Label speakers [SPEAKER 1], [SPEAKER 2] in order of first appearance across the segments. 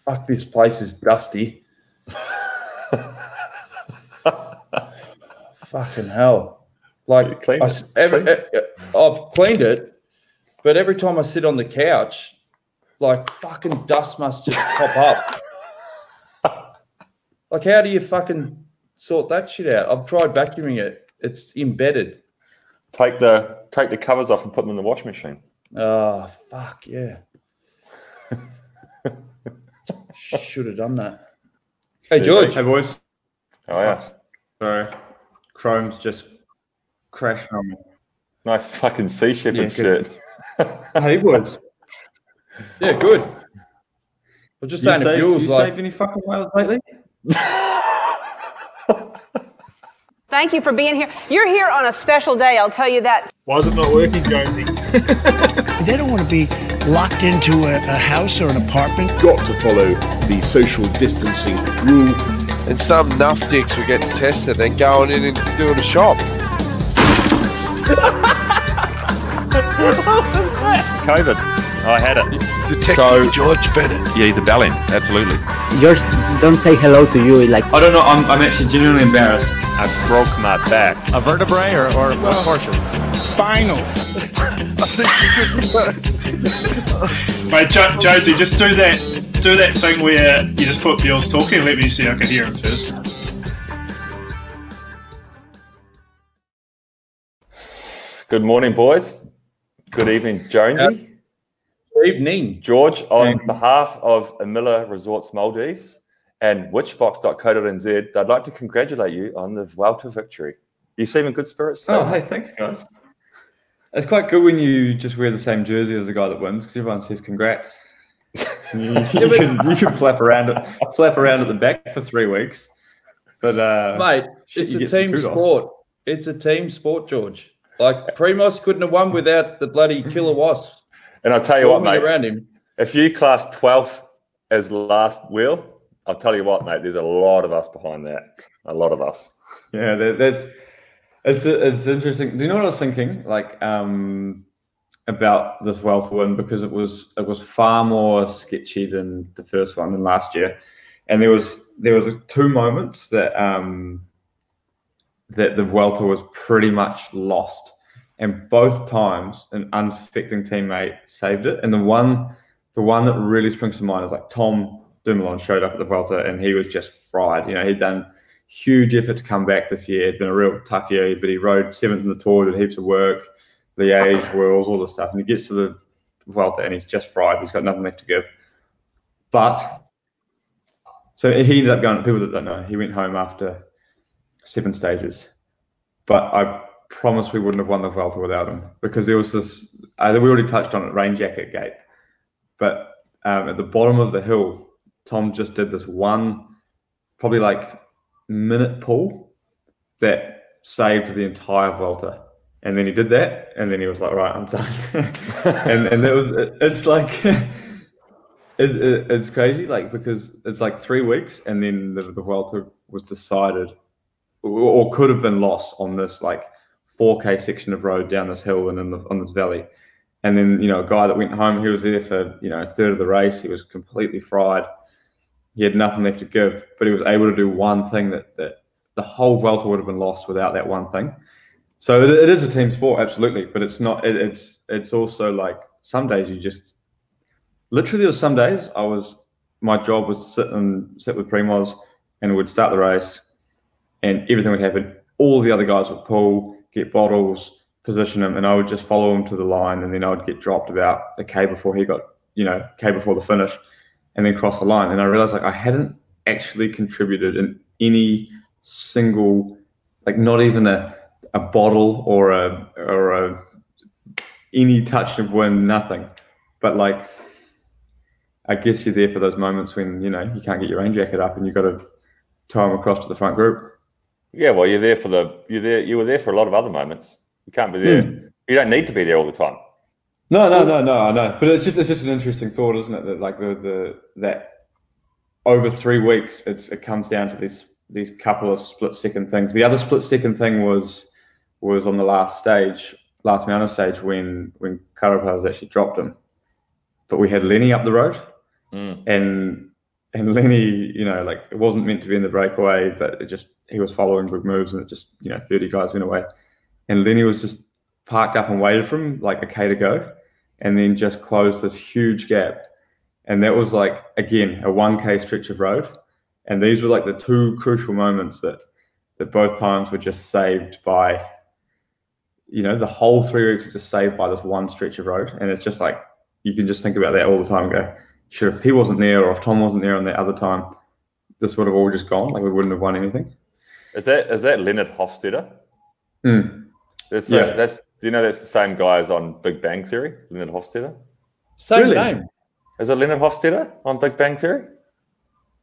[SPEAKER 1] fuck, this place is dusty. Fucking hell. Like, I've cleaned it, but every time I sit on the couch, like, fucking dust must just pop up. Like, how do you fucking sort that shit out? I've tried vacuuming it. It's embedded.
[SPEAKER 2] Take the covers off and put them in the washing machine.
[SPEAKER 1] Oh, fuck, yeah. Should have done that. Hey, George.
[SPEAKER 3] Hey, boys.
[SPEAKER 2] Oh, yeah.
[SPEAKER 3] Sorry. Chrome's just crashed on me.
[SPEAKER 2] Nice fucking Sea Shepherd shirt.
[SPEAKER 3] Hey, boys.
[SPEAKER 1] Yeah, good. I was just saying, if you
[SPEAKER 3] saved any fucking whales lately?
[SPEAKER 4] Thank you for being here. You're here on a special day, I'll tell you that.
[SPEAKER 5] Why is it not working, Jonesy?
[SPEAKER 6] They don't want to be locked into a house or an apartment.
[SPEAKER 7] Got to follow the social distancing rule.
[SPEAKER 8] And some nuff dicks were getting tested, then going in and doing a shop.
[SPEAKER 2] COVID. I had it.
[SPEAKER 8] Detective George Bennett.
[SPEAKER 2] Yeah, he's a bellend. Absolutely.
[SPEAKER 9] Yours don't say hello to you. Like,
[SPEAKER 3] I don't know. I'm actually genuinely embarrassed.
[SPEAKER 2] I broke my back.
[SPEAKER 10] A vertebrae or what portion?
[SPEAKER 6] Spinal.
[SPEAKER 5] Mate, Jonesy, just do that thing where you just put Bewls talking and let me see I can hear him first.
[SPEAKER 2] Good morning, boys. Good evening, Jonesy.
[SPEAKER 1] Good evening.
[SPEAKER 2] George, on behalf of Amilla Resorts Maldives and witchbox.co.nz, I'd like to congratulate you on the Vuelta victory. You seem in good spirits today.
[SPEAKER 3] Oh, hey, thanks, guys. It's quite good when you just wear the same jersey as the guy that wins because everyone says congrats. You can flap around at the back for 3 weeks. But
[SPEAKER 1] mate, it's a team sport. It's a team sport, George. Like, Primoz couldn't have won without the bloody killer wasps.
[SPEAKER 2] And I'll tell you what, mate,
[SPEAKER 1] around him. If
[SPEAKER 2] you class 12th as last wheel, I'll tell you what, mate, there's a lot of us behind that. A lot of us.
[SPEAKER 3] Yeah, it's interesting. Do you know what I was thinking? Like, about this Vuelta win, because it was far more sketchy than the first one than last year. And there was 2 moments that that the Vuelta was pretty much lost. And both times an unsuspecting teammate saved it. And the one that really springs to mind is like Tom Dumoulin showed up at the Vuelta and he was just fried. You know, he'd done huge effort to come back this year. It's been a real tough year, but he rode 7th in the Tour, did heaps of work, the age, Worlds, all this stuff. And he gets to the Vuelta and he's just fried. He's got nothing left to give. But so he ended up going, people that don't know, he went home after 7 stages. But I promise we wouldn't have won the Vuelta without him, because there was this, we already touched on it, rain jacket gate. But at the bottom of the hill, Tom just did this one, probably like minute pull that saved the entire Vuelta. And then he did that, and then he was like, right, I'm done. and it's like, it's crazy, like, because it's like 3 weeks, and then the Vuelta was decided, or could have been lost on this like 4K section of road down this hill and on this valley. And then, you know, a guy that went home, he was there for, you know, a third of the race. He was completely fried. He had nothing left to give, but he was able to do one thing that the whole Vuelta would have been lost without that one thing. So it is a team sport, absolutely, but it's not. It's also like some days you just literally. There was some days my job was to sit with Primoz, and we'd start the race, and everything would happen. All the other guys would pull, get bottles, position him, and I would just follow him to the line, and then I would get dropped about a K before he got, K before the finish, and then cross the line. And I realized like I hadn't actually contributed in any single, like not even a bottle or any touch of wind, nothing. But like, I guess you're there for those moments when, you can't get your rain jacket up and you've got to tow them across to the front group.
[SPEAKER 2] Yeah, well, you were there for a lot of other moments. You can't be there. You don't need to be there all the time.
[SPEAKER 3] No, I know. But it's just an interesting thought, isn't it? That like that over 3 weeks, it comes down to these couple of split-second things. The other split-second thing was on the last mountain stage when Carapaz actually dropped him. But we had Lenny up the road, and And Lenny, like it wasn't meant to be in the breakaway, but he was following big moves, and it just 30 guys went away, and Lenny was just parked up and waited for him like a K to go, and then just closed this huge gap, and that was like again a 1K stretch of road, and these were like the two crucial moments that both times were just saved by, the whole 3 weeks was just saved by this one stretch of road, and it's just like you can just think about that all the time and go, sure, if he wasn't there or if Tom wasn't there on that other time, this would have all just gone. Like we wouldn't have won anything.
[SPEAKER 2] Is that Leonard Hofstetter?
[SPEAKER 3] Mm.
[SPEAKER 2] That's the same guy as on Big Bang Theory, Leonard Hofstetter?
[SPEAKER 1] Same name.
[SPEAKER 2] Is it Leonard Hofstetter on Big Bang Theory?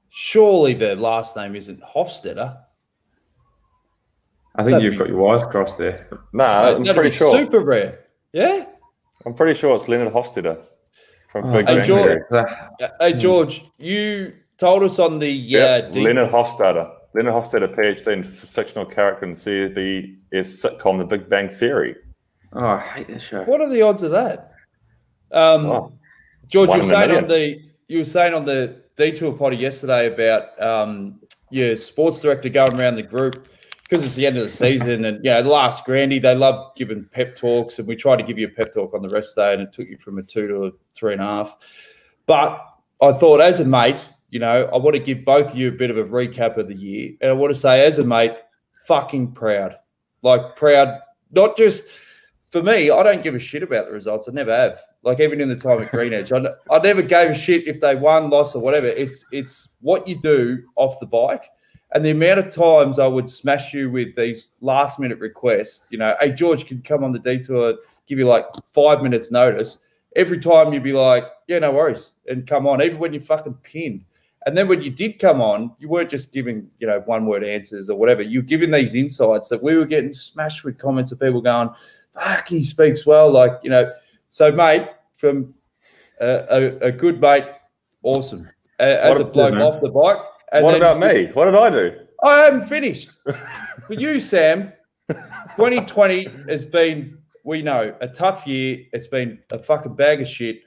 [SPEAKER 1] Surely the last name isn't Hofstetter.
[SPEAKER 3] I think you've got your wires crossed there.
[SPEAKER 2] No, I'm pretty sure.
[SPEAKER 1] Super rare. Yeah?
[SPEAKER 2] I'm pretty sure it's Leonard Hofstetter from Big Bang
[SPEAKER 1] Theory.
[SPEAKER 2] Theory.
[SPEAKER 1] Hey, George, you told us on the...
[SPEAKER 2] Leonard Hofstetter. Leonard Hofstetter, PhD in fictional character in CBS sitcom The Big Bang Theory.
[SPEAKER 3] Oh, I hate that show.
[SPEAKER 1] What are the odds of that? George, you were saying on the Detour Potty yesterday about your sports director going around the group because it's the end of the season, and last Grandy, they love giving pep talks, and we tried to give you a pep talk on the rest day, and it took you from a 2 to a 3.5. But I thought, as a mate, I want to give both of you a bit of a recap of the year, and I want to say, as a mate, fucking proud, proud. Not just for me, I don't give a shit about the results. I never have. Like even in the time at Green Edge, I never gave a shit if they won, lost, or whatever. It's what you do off the bike. And the amount of times I would smash you with these last-minute requests, hey, George, can you come on the detour, give you like 5 minutes notice. Every time you'd be like, yeah, no worries, and come on, even when you fucking pinned. And then when you did come on, you weren't just giving, one-word answers or whatever. You were giving these insights that we were getting smashed with comments of people going, fuck, he speaks well. So, mate, from a good mate, awesome. As a bloke off the bike.
[SPEAKER 2] And what about me? What did I do?
[SPEAKER 1] I haven't finished. For you, Sam, 2020 has been, we know, a tough year. It's been a fucking bag of shit.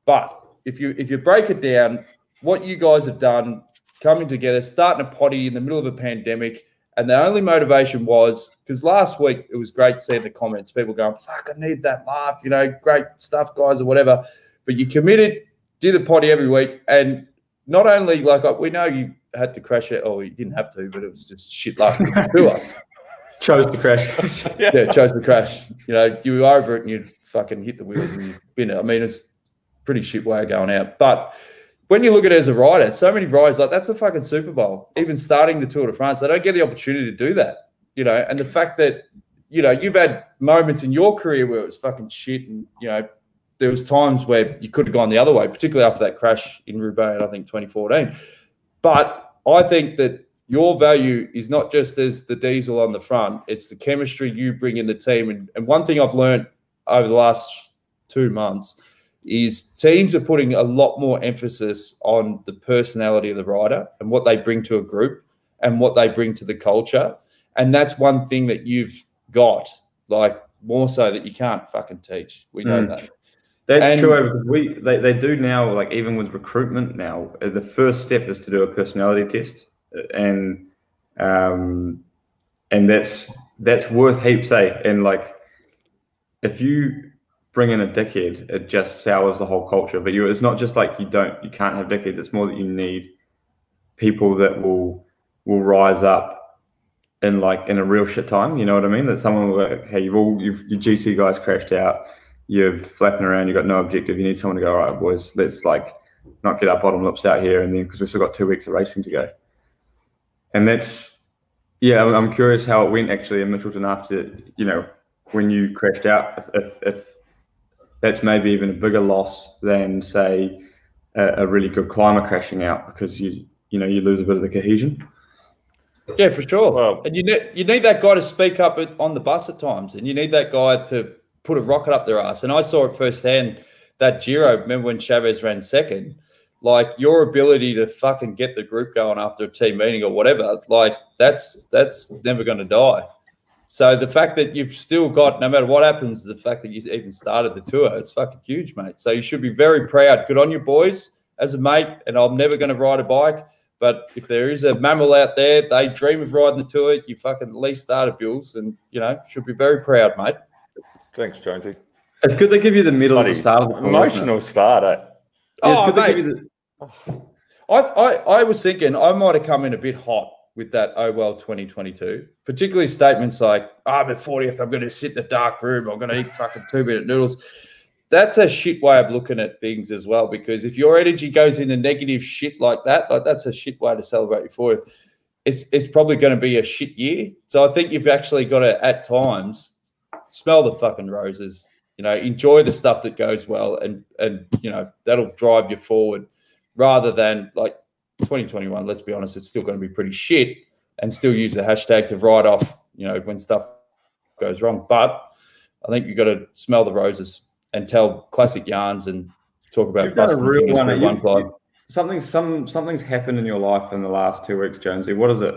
[SPEAKER 1] But if you break it down, what you guys have done, coming together, starting a potty in the middle of a pandemic, and the only motivation was, because last week it was great seeing the comments, people going, fuck, I need that laugh, great stuff, guys, or whatever. But you committed, did the potty every week, and not only, we know you had to crash it, or you didn't have to, but it was just shit luck with the tour.
[SPEAKER 3] Chose to crash.
[SPEAKER 1] Yeah, chose to crash. You were over it and you fucking hit the wheels and you bin it. I mean, it's pretty shit way of going out. But when you look at it as a rider, so many riders, that's a fucking Super Bowl. Even starting the Tour de France, they don't get the opportunity to do that, And the fact that, you've had moments in your career where it was fucking shit and, there was times where you could have gone the other way, particularly after that crash in Roubaix in, I think, 2014. But I think that your value is not just as the diesel on the front, it's the chemistry you bring in the team. And one thing I've learned over the last 2 months is teams are putting a lot more emphasis on the personality of the rider and what they bring to a group and what they bring to the culture. And that's one thing that you've got, more so that you can't fucking teach. We know that.
[SPEAKER 3] That's true. Because they do now, even with recruitment now, the first step is to do a personality test, and that's worth heaps, eh? And if you bring in a dickhead, it just sours the whole culture. But it's not just you can't have dickheads. It's more that you need people that will rise up in a real shit time. You know what I mean? That someone will go, hey, your GC guys crashed out. You're flapping around, you've got no objective. You need someone to go, all right, boys, let's not get our bottom lips out here. And then, because we've still got 2 weeks of racing to go. And that's, I'm curious how it went actually in Mitchelton after, when you crashed out, if that's maybe even a bigger loss than, say, a really good climber crashing out, because you lose a bit of the cohesion.
[SPEAKER 1] Yeah, for sure. Well, and you need that guy to speak up on the bus at times, and you need that guy to put a rocket up their ass. And I saw it firsthand, that Giro, remember when Chavez ran second, your ability to fucking get the group going after a team meeting or whatever, that's never going to die. So the fact that you've still got, no matter what happens, the fact that you even started the tour, it's fucking huge, mate. So you should be very proud. Good on you, boys. as a mate, and I'm never going to ride a bike. But if there is a mammal out there, they dream of riding the tour, you fucking at least started Bewls, and, you know, should be very proud, mate.
[SPEAKER 2] Thanks, Jonesy.
[SPEAKER 3] It's good they give you the middle of the start of the tour,
[SPEAKER 2] emotional start, eh?
[SPEAKER 1] Oh, mate. I was thinking I might have come in a bit hot with that oh well 2022, particularly statements like, I'm at 40th, I'm going to sit in the dark room, I'm going to eat fucking 2-minute noodles. That's a shit way of looking at things as well, because if your energy goes into negative shit like that's a shit way to celebrate your 40th. It's probably going to be a shit year. So I think you've actually got to, at times, smell the fucking roses, you know, enjoy the stuff that goes well, and you know, that'll drive you forward, rather than like 2021, let's be honest, it's still going to be pretty shit, and still use the hashtag to write off, you know, when stuff goes wrong. But I think you've got to smell the roses and tell classic yarns and talk about busting fingers with one fly.
[SPEAKER 3] Something's happened in your life in the last 2 weeks, Jonesy. What is it?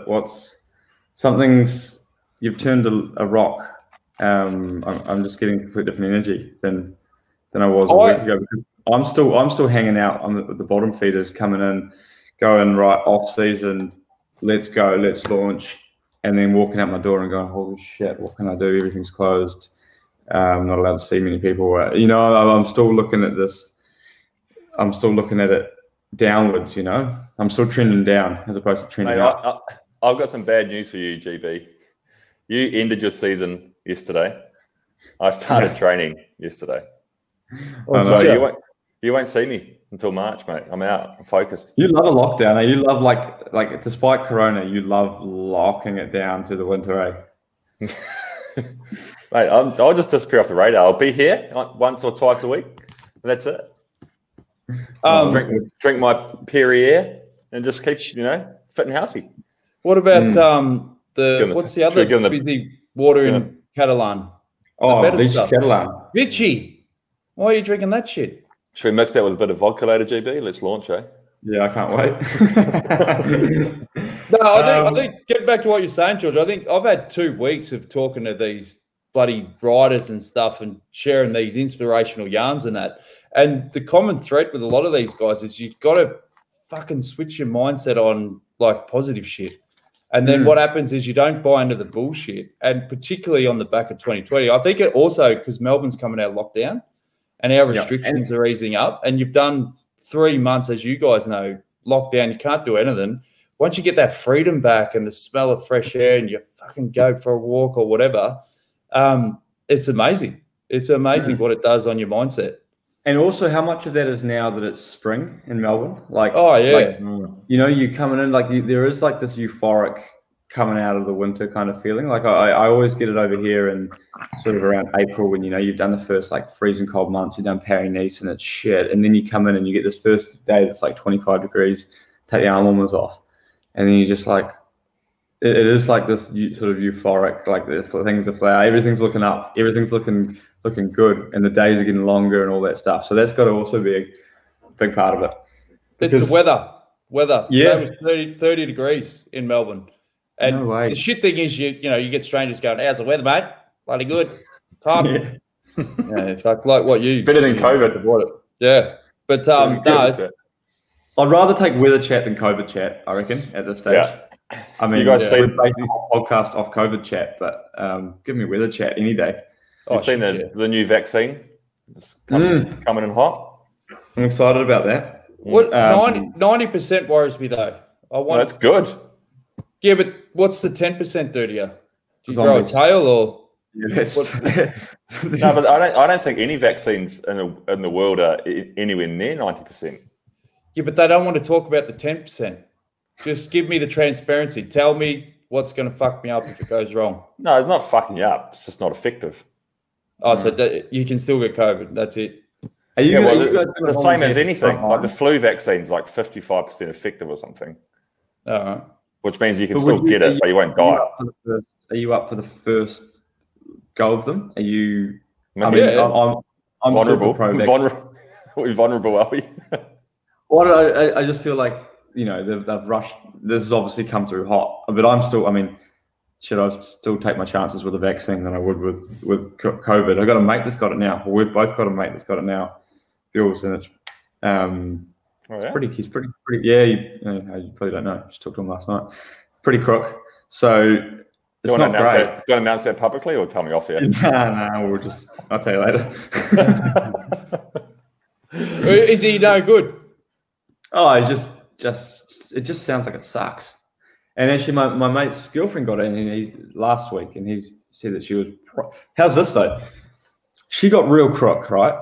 [SPEAKER 3] Something's you've turned a rock. I'm just getting completely different energy than I was a week ago, because I'm still hanging out on the bottom feeders, coming in, going right off season. Let's go, let's launch, and then walking out my door and going, holy shit, what can I do? Everything's closed. I'm not allowed to see many people. You know, I'm still looking at this. I'm still looking at it downwards. You know, I'm still trending down as opposed to trending up.
[SPEAKER 2] I've got some bad news for you, GB. You ended your season yesterday. I started training yesterday. So you won't see me until March, mate. I'm out. I'm focused.
[SPEAKER 3] You love a lockdown. Eh? You love like despite Corona, you love locking it down to the winter. Eh?
[SPEAKER 2] Mate, I'll just disappear off the radar. I'll be here once or twice a week, and that's it. Drink my Perrier and just keep, you know, fit and healthy.
[SPEAKER 1] What about what's the other fizzy water in Catalan?
[SPEAKER 3] Oh, Vichy Catalan.
[SPEAKER 1] Vichy. Why are you drinking that shit?
[SPEAKER 2] Should we mix that with a bit of vodka later, GB? Let's launch, eh?
[SPEAKER 3] Yeah, I can't wait.
[SPEAKER 1] No, I think getting back to what you're saying, George, I think I've had 2 weeks of talking to these bloody riders and stuff and sharing these inspirational yarns and that. And the common thread with a lot of these guys is you've got to fucking switch your mindset on like positive shit. And then what happens is you don't buy into the bullshit. And particularly on the back of 2020, I think it also, because Melbourne's coming out of lockdown and our restrictions are easing up, and you've done 3 months, as you guys know, lockdown, you can't do anything. Once you get that freedom back and the smell of fresh air and you fucking go for a walk or whatever, it's amazing. It's amazing what it does on your mindset.
[SPEAKER 3] And also how much of that is now that it's spring in Melbourne? Like, you know, you coming in, like there is like this euphoric coming out of the winter kind of feeling. Like I always get it over here in sort of around April when, you know, you've done the first like freezing cold months, you've done Paris-Nice and it's shit. And then you come in and you get this first day that's like 25 degrees, take the arm warmers off. And then you just like, it is like this sort of euphoric, like the things are flower, everything's looking up, everything's looking good, and the days are getting longer and all that stuff. So that's got to also be a big part of it.
[SPEAKER 1] It's the weather.
[SPEAKER 3] Yeah.
[SPEAKER 1] It was 30 degrees in Melbourne. And the shit thing is, you get strangers going, how's the weather, mate? Bloody good. Top. Yeah, fuck, like what you...
[SPEAKER 2] Better than COVID.
[SPEAKER 1] Yeah. But,
[SPEAKER 3] I'd rather take weather chat than COVID chat, I reckon, at this stage. Yeah. I mean,
[SPEAKER 2] you guys see
[SPEAKER 3] the podcast off COVID chat, but give me weather chat any day.
[SPEAKER 2] You've seen the new vaccine? It's coming in hot.
[SPEAKER 3] I'm excited about that.
[SPEAKER 1] What 90% worries me though.
[SPEAKER 2] That's good.
[SPEAKER 1] Yeah, but what's the 10% do to you? Do you grow a tail or?
[SPEAKER 3] Yes.
[SPEAKER 2] No, but I don't think any vaccines in the world are anywhere near 90%.
[SPEAKER 1] Yeah, but they don't want to talk about the 10%. Just give me the transparency. Tell me what's going to fuck me up if it goes wrong.
[SPEAKER 2] No, it's not fucking you up. It's just not effective.
[SPEAKER 1] Oh, so you can still get COVID. That's it.
[SPEAKER 2] The same as anything. Like the flu vaccine's like 55% effective or something.
[SPEAKER 1] All right.
[SPEAKER 2] Which means you can still get it, but you won't die.
[SPEAKER 3] Are you up for the first go of them? Are you?
[SPEAKER 2] I'm vulnerable. We're vulnerable, are we?
[SPEAKER 3] Well, I just feel like, they've rushed. This has obviously come through hot, but I'm still. I mean, should I still take my chances with a vaccine than I would with COVID? I got a mate that's got it now. Well, we've both got a mate that's got it now, Bewls, and it's
[SPEAKER 2] Oh, yeah?
[SPEAKER 3] He's pretty. Yeah, you probably don't know. Just talked to him last night. Pretty crook. So it's not great.
[SPEAKER 2] Do you want to announce that publicly or tell me off here?
[SPEAKER 3] No, I'll tell you later.
[SPEAKER 1] Is he no good?
[SPEAKER 3] Oh, it just sounds like it sucks. And actually, my mate's girlfriend got it in last week, and he said that she was. How's this though? She got real crook, right?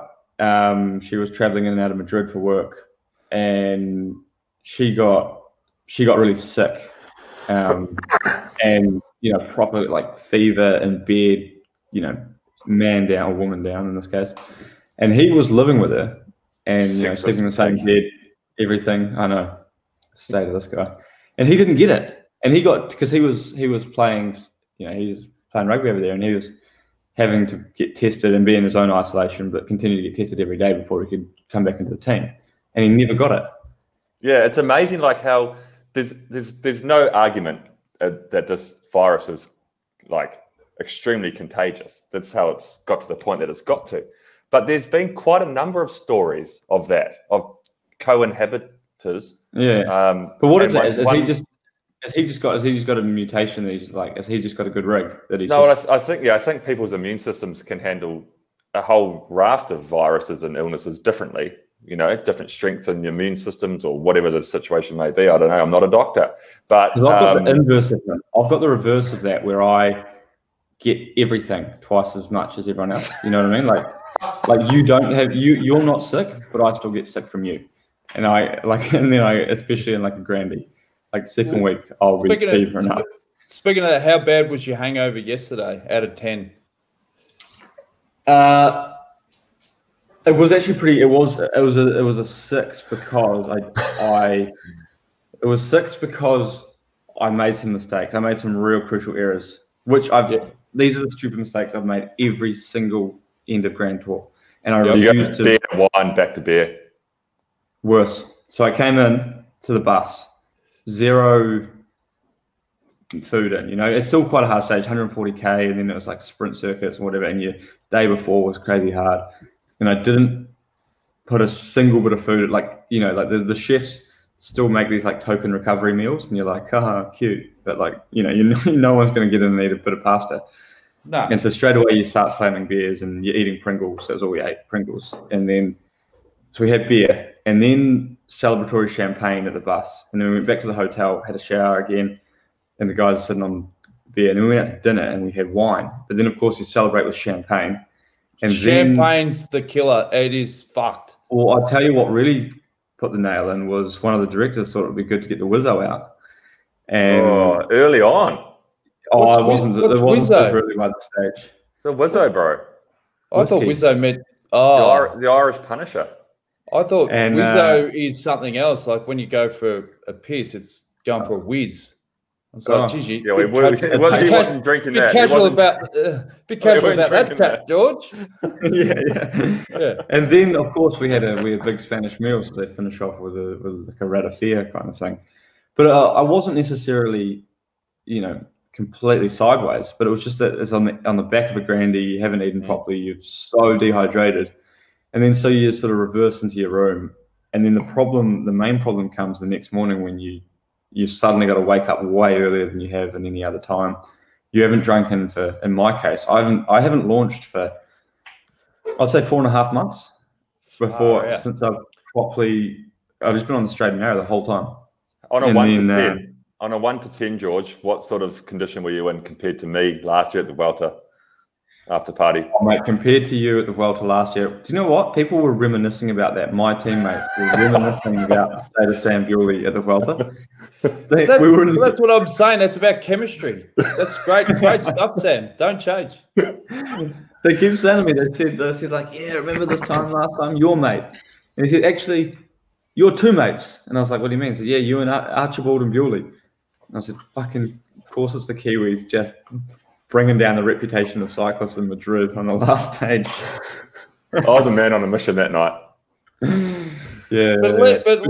[SPEAKER 3] She was traveling in and out of Madrid for work, and she got really sick, and proper like fever in bed, man down or woman down in this case, and he was living with her and sleeping in the same bed, everything. I know, state of this guy, and he didn't get it, and he got because he was playing, he's playing rugby over there, and he was having to get tested and be in his own isolation, but continue to get tested every day before he could come back into the team. And he never got it.
[SPEAKER 2] Yeah, it's amazing like how there's no argument that this virus is like extremely contagious. That's how it's got to the point that it's got to. But there's been quite a number of stories of that, of co-inhabitors.
[SPEAKER 3] Yeah. But what is it? Has he just got a mutation that has he just got a good rig that he's
[SPEAKER 2] I think people's immune systems can handle a whole raft of viruses and illnesses differently, different strengths in your immune systems or whatever the situation may be. I don't know. I'm not a doctor, but
[SPEAKER 3] I've got the inverse of that. I've got the reverse of that where I get everything twice as much as everyone else. You know what I mean? Like you don't have you're not sick, but I still get sick from you. And then I especially in like a grandie. Like second week, I'll be fevering up.
[SPEAKER 1] Speaking of that, how bad was your hangover yesterday out of 10?
[SPEAKER 3] It was actually pretty. It was a 6 because it was 6 because I made some mistakes. I made some real crucial errors, which these are the stupid mistakes I've made every single end of Grand Tour, and I refused to.
[SPEAKER 2] Beer, wine, back to beer.
[SPEAKER 3] Worse. So I came in to the bus. 0 food in, it's still quite a hard stage, 140k, and then it was like sprint circuits and whatever, and your day before was crazy hard, and I didn't put a single bit of food, like the chefs still make these like token recovery meals, and you're like, cute, but like no one's going to get in and eat a bit of pasta.
[SPEAKER 1] No.
[SPEAKER 3] And so straight away you start slamming beers and you're eating Pringles. That's all we ate, Pringles. And then so we had beer and then celebratory champagne at the bus. And then we went back to the hotel, had a shower again, and the guys are sitting on beer. And then we went out to dinner and we had wine. But then, of course, you celebrate with champagne. And
[SPEAKER 1] Champagne's the killer. It is fucked.
[SPEAKER 3] Well, I'll tell you what really put the nail in was one of the directors thought it would be good to get the Wizzo out. And
[SPEAKER 2] early on.
[SPEAKER 3] It wasn't really by the stage.
[SPEAKER 2] It's a Wizzo, bro.
[SPEAKER 1] I thought Wizzo meant
[SPEAKER 2] the Irish Punisher.
[SPEAKER 1] I thought Wizzo is something else. Like when you go for a piss, it's going for a whiz. I was like, geez,
[SPEAKER 2] he wasn't drinking that.
[SPEAKER 1] Be casual about that crap, George.
[SPEAKER 3] yeah. And then, of course, we had a big Spanish meal, so they finish off with like a ratafia kind of thing. But I wasn't necessarily, completely sideways. But it was just that it's on the back of a grandie. You haven't eaten properly. You're so dehydrated. And then so you sort of reverse into your room. And then the main problem comes the next morning when you suddenly got to wake up way earlier than you have in any other time. You haven't drunk in my case, I haven't launched for, I'd say 4.5 months since I've just been on the straight and narrow the whole time.
[SPEAKER 2] On a 1 to 10, on a 1 to 10, George, what sort of condition were you in compared to me last year at the Vuelta? After party.
[SPEAKER 3] Oh, mate, compared to you at the Vuelta last year, do you know what? People were reminiscing about that. My teammates were reminiscing about the state of Sam Bewley at the Vuelta.
[SPEAKER 1] That's what I'm saying. That's about chemistry. That's great stuff, Sam. Don't change.
[SPEAKER 3] They keep saying to me, they said like, yeah, remember this time last time? Your mate. And he said, actually, you're two mates. And I was like, what do you mean? He said, yeah, you and Archibald and Bewley. And I said, fucking, of course it's the Kiwis just bringing down the reputation of cyclists in Madrid on the last stage.
[SPEAKER 2] I was a man on a mission that night.
[SPEAKER 3] Yeah,
[SPEAKER 1] but at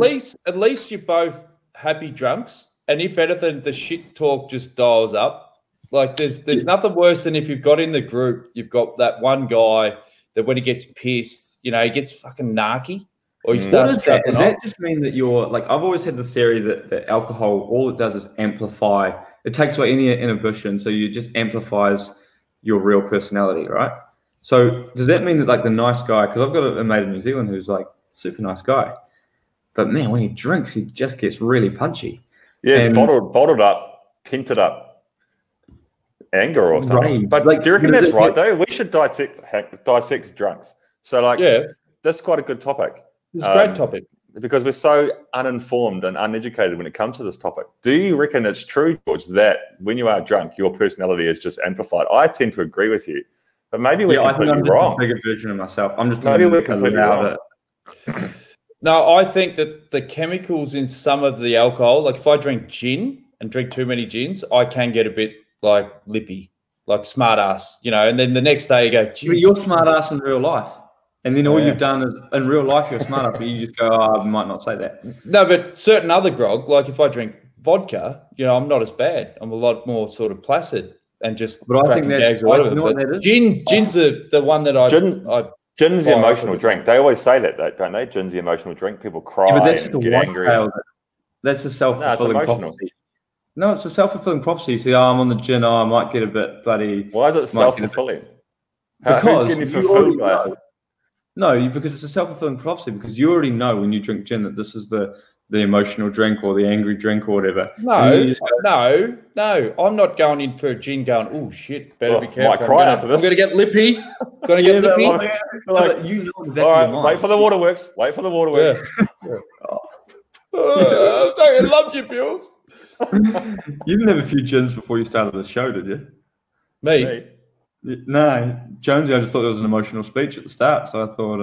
[SPEAKER 1] least you're both happy drunks, and if anything, the shit talk just dials up. Like there's nothing worse than if you've got in the group, you've got that one guy that when he gets pissed, he gets fucking narky, or you start
[SPEAKER 3] Does that just mean that you're like, I've always had the theory that alcohol, all it does is amplify, it takes away any inhibition, so you just amplifies your real personality, right? So does that mean that like the nice guy, because I've got a mate in New Zealand who's like super nice guy, but man, when he drinks, he just gets really punchy.
[SPEAKER 2] Yeah, it's bottled up, pinted up anger or something.
[SPEAKER 3] Right.
[SPEAKER 2] But like, do you reckon that's right though? We should dissect drunks. So like, that's quite a good topic.
[SPEAKER 1] It's a great topic.
[SPEAKER 2] Because we're so uninformed and uneducated when it comes to this topic. Do you reckon it's true, George, that when you are drunk, your personality is just amplified? I tend to agree with you, but maybe we're completely wrong.
[SPEAKER 3] A bigger version of myself. I'm just
[SPEAKER 2] maybe we're completely wrong.
[SPEAKER 1] No, I think that the chemicals in some of the alcohol, like if I drink gin and drink too many gins, I can get a bit like lippy, like smart ass, you know, and then the next day you go,
[SPEAKER 3] but you're smart ass in real life. And then all you've done is, in real life, you're smart enough, but you just go, I might not say that.
[SPEAKER 1] No, but certain other grog, like if I drink vodka, you know, I'm not as bad. I'm a lot more sort of placid and just.
[SPEAKER 3] But I think that's
[SPEAKER 1] what that is. Gin's the one that
[SPEAKER 2] Gin's the emotional drink. They always say that, don't they? Gin's the emotional drink. People cry and get angry.
[SPEAKER 3] That's a self-fulfilling prophecy. No, it's a self-fulfilling prophecy. You see, I'm on the gin, I might get a bit bloody.
[SPEAKER 2] Why is it self-fulfilling?
[SPEAKER 3] Because
[SPEAKER 2] who's getting fulfilled by it?
[SPEAKER 3] No, because it's a self-fulfilling prophecy, because you already know when you drink gin that this is the emotional drink or the angry drink or whatever.
[SPEAKER 1] No. I'm not going in for a gin going, oh, shit, better be careful.
[SPEAKER 2] Might cry after this.
[SPEAKER 1] I'm going to get lippy. Going to get lippy.
[SPEAKER 3] You know in the back of your mind.
[SPEAKER 2] Wait for the waterworks. Wait for the waterworks.
[SPEAKER 1] I love you, Bills.
[SPEAKER 3] You didn't have a few gins before you started the show, did you?
[SPEAKER 1] Me?
[SPEAKER 3] No, Jonesy, I just thought it was an emotional speech at the start, so I thought...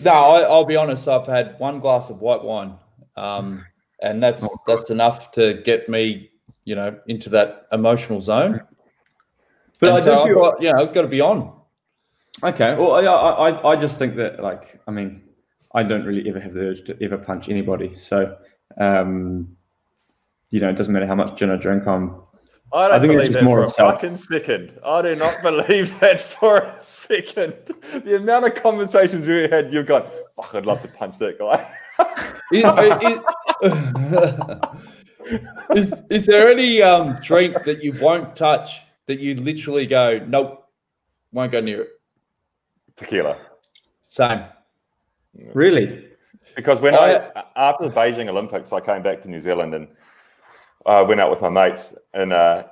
[SPEAKER 1] No, I'll be honest, I've had one glass of white wine, and that's enough to get me, you know, into that emotional zone. But I do feel, I've got to be on.
[SPEAKER 3] Okay, well, I just think that, like, I mean, I don't really ever have the urge to ever punch anybody, so, you know, it doesn't matter how much gin I drink,
[SPEAKER 2] I don't believe that for a fucking second. I do not believe that for a second. The amount of conversations we had, you've gone, fuck, I'd love to punch that guy.
[SPEAKER 1] Is there any drink that you won't touch that you literally go, nope, won't go near it?
[SPEAKER 2] Tequila.
[SPEAKER 1] Same.
[SPEAKER 3] Really?
[SPEAKER 2] Because when after the Beijing Olympics, I came back to New Zealand and I went out with my mates, and I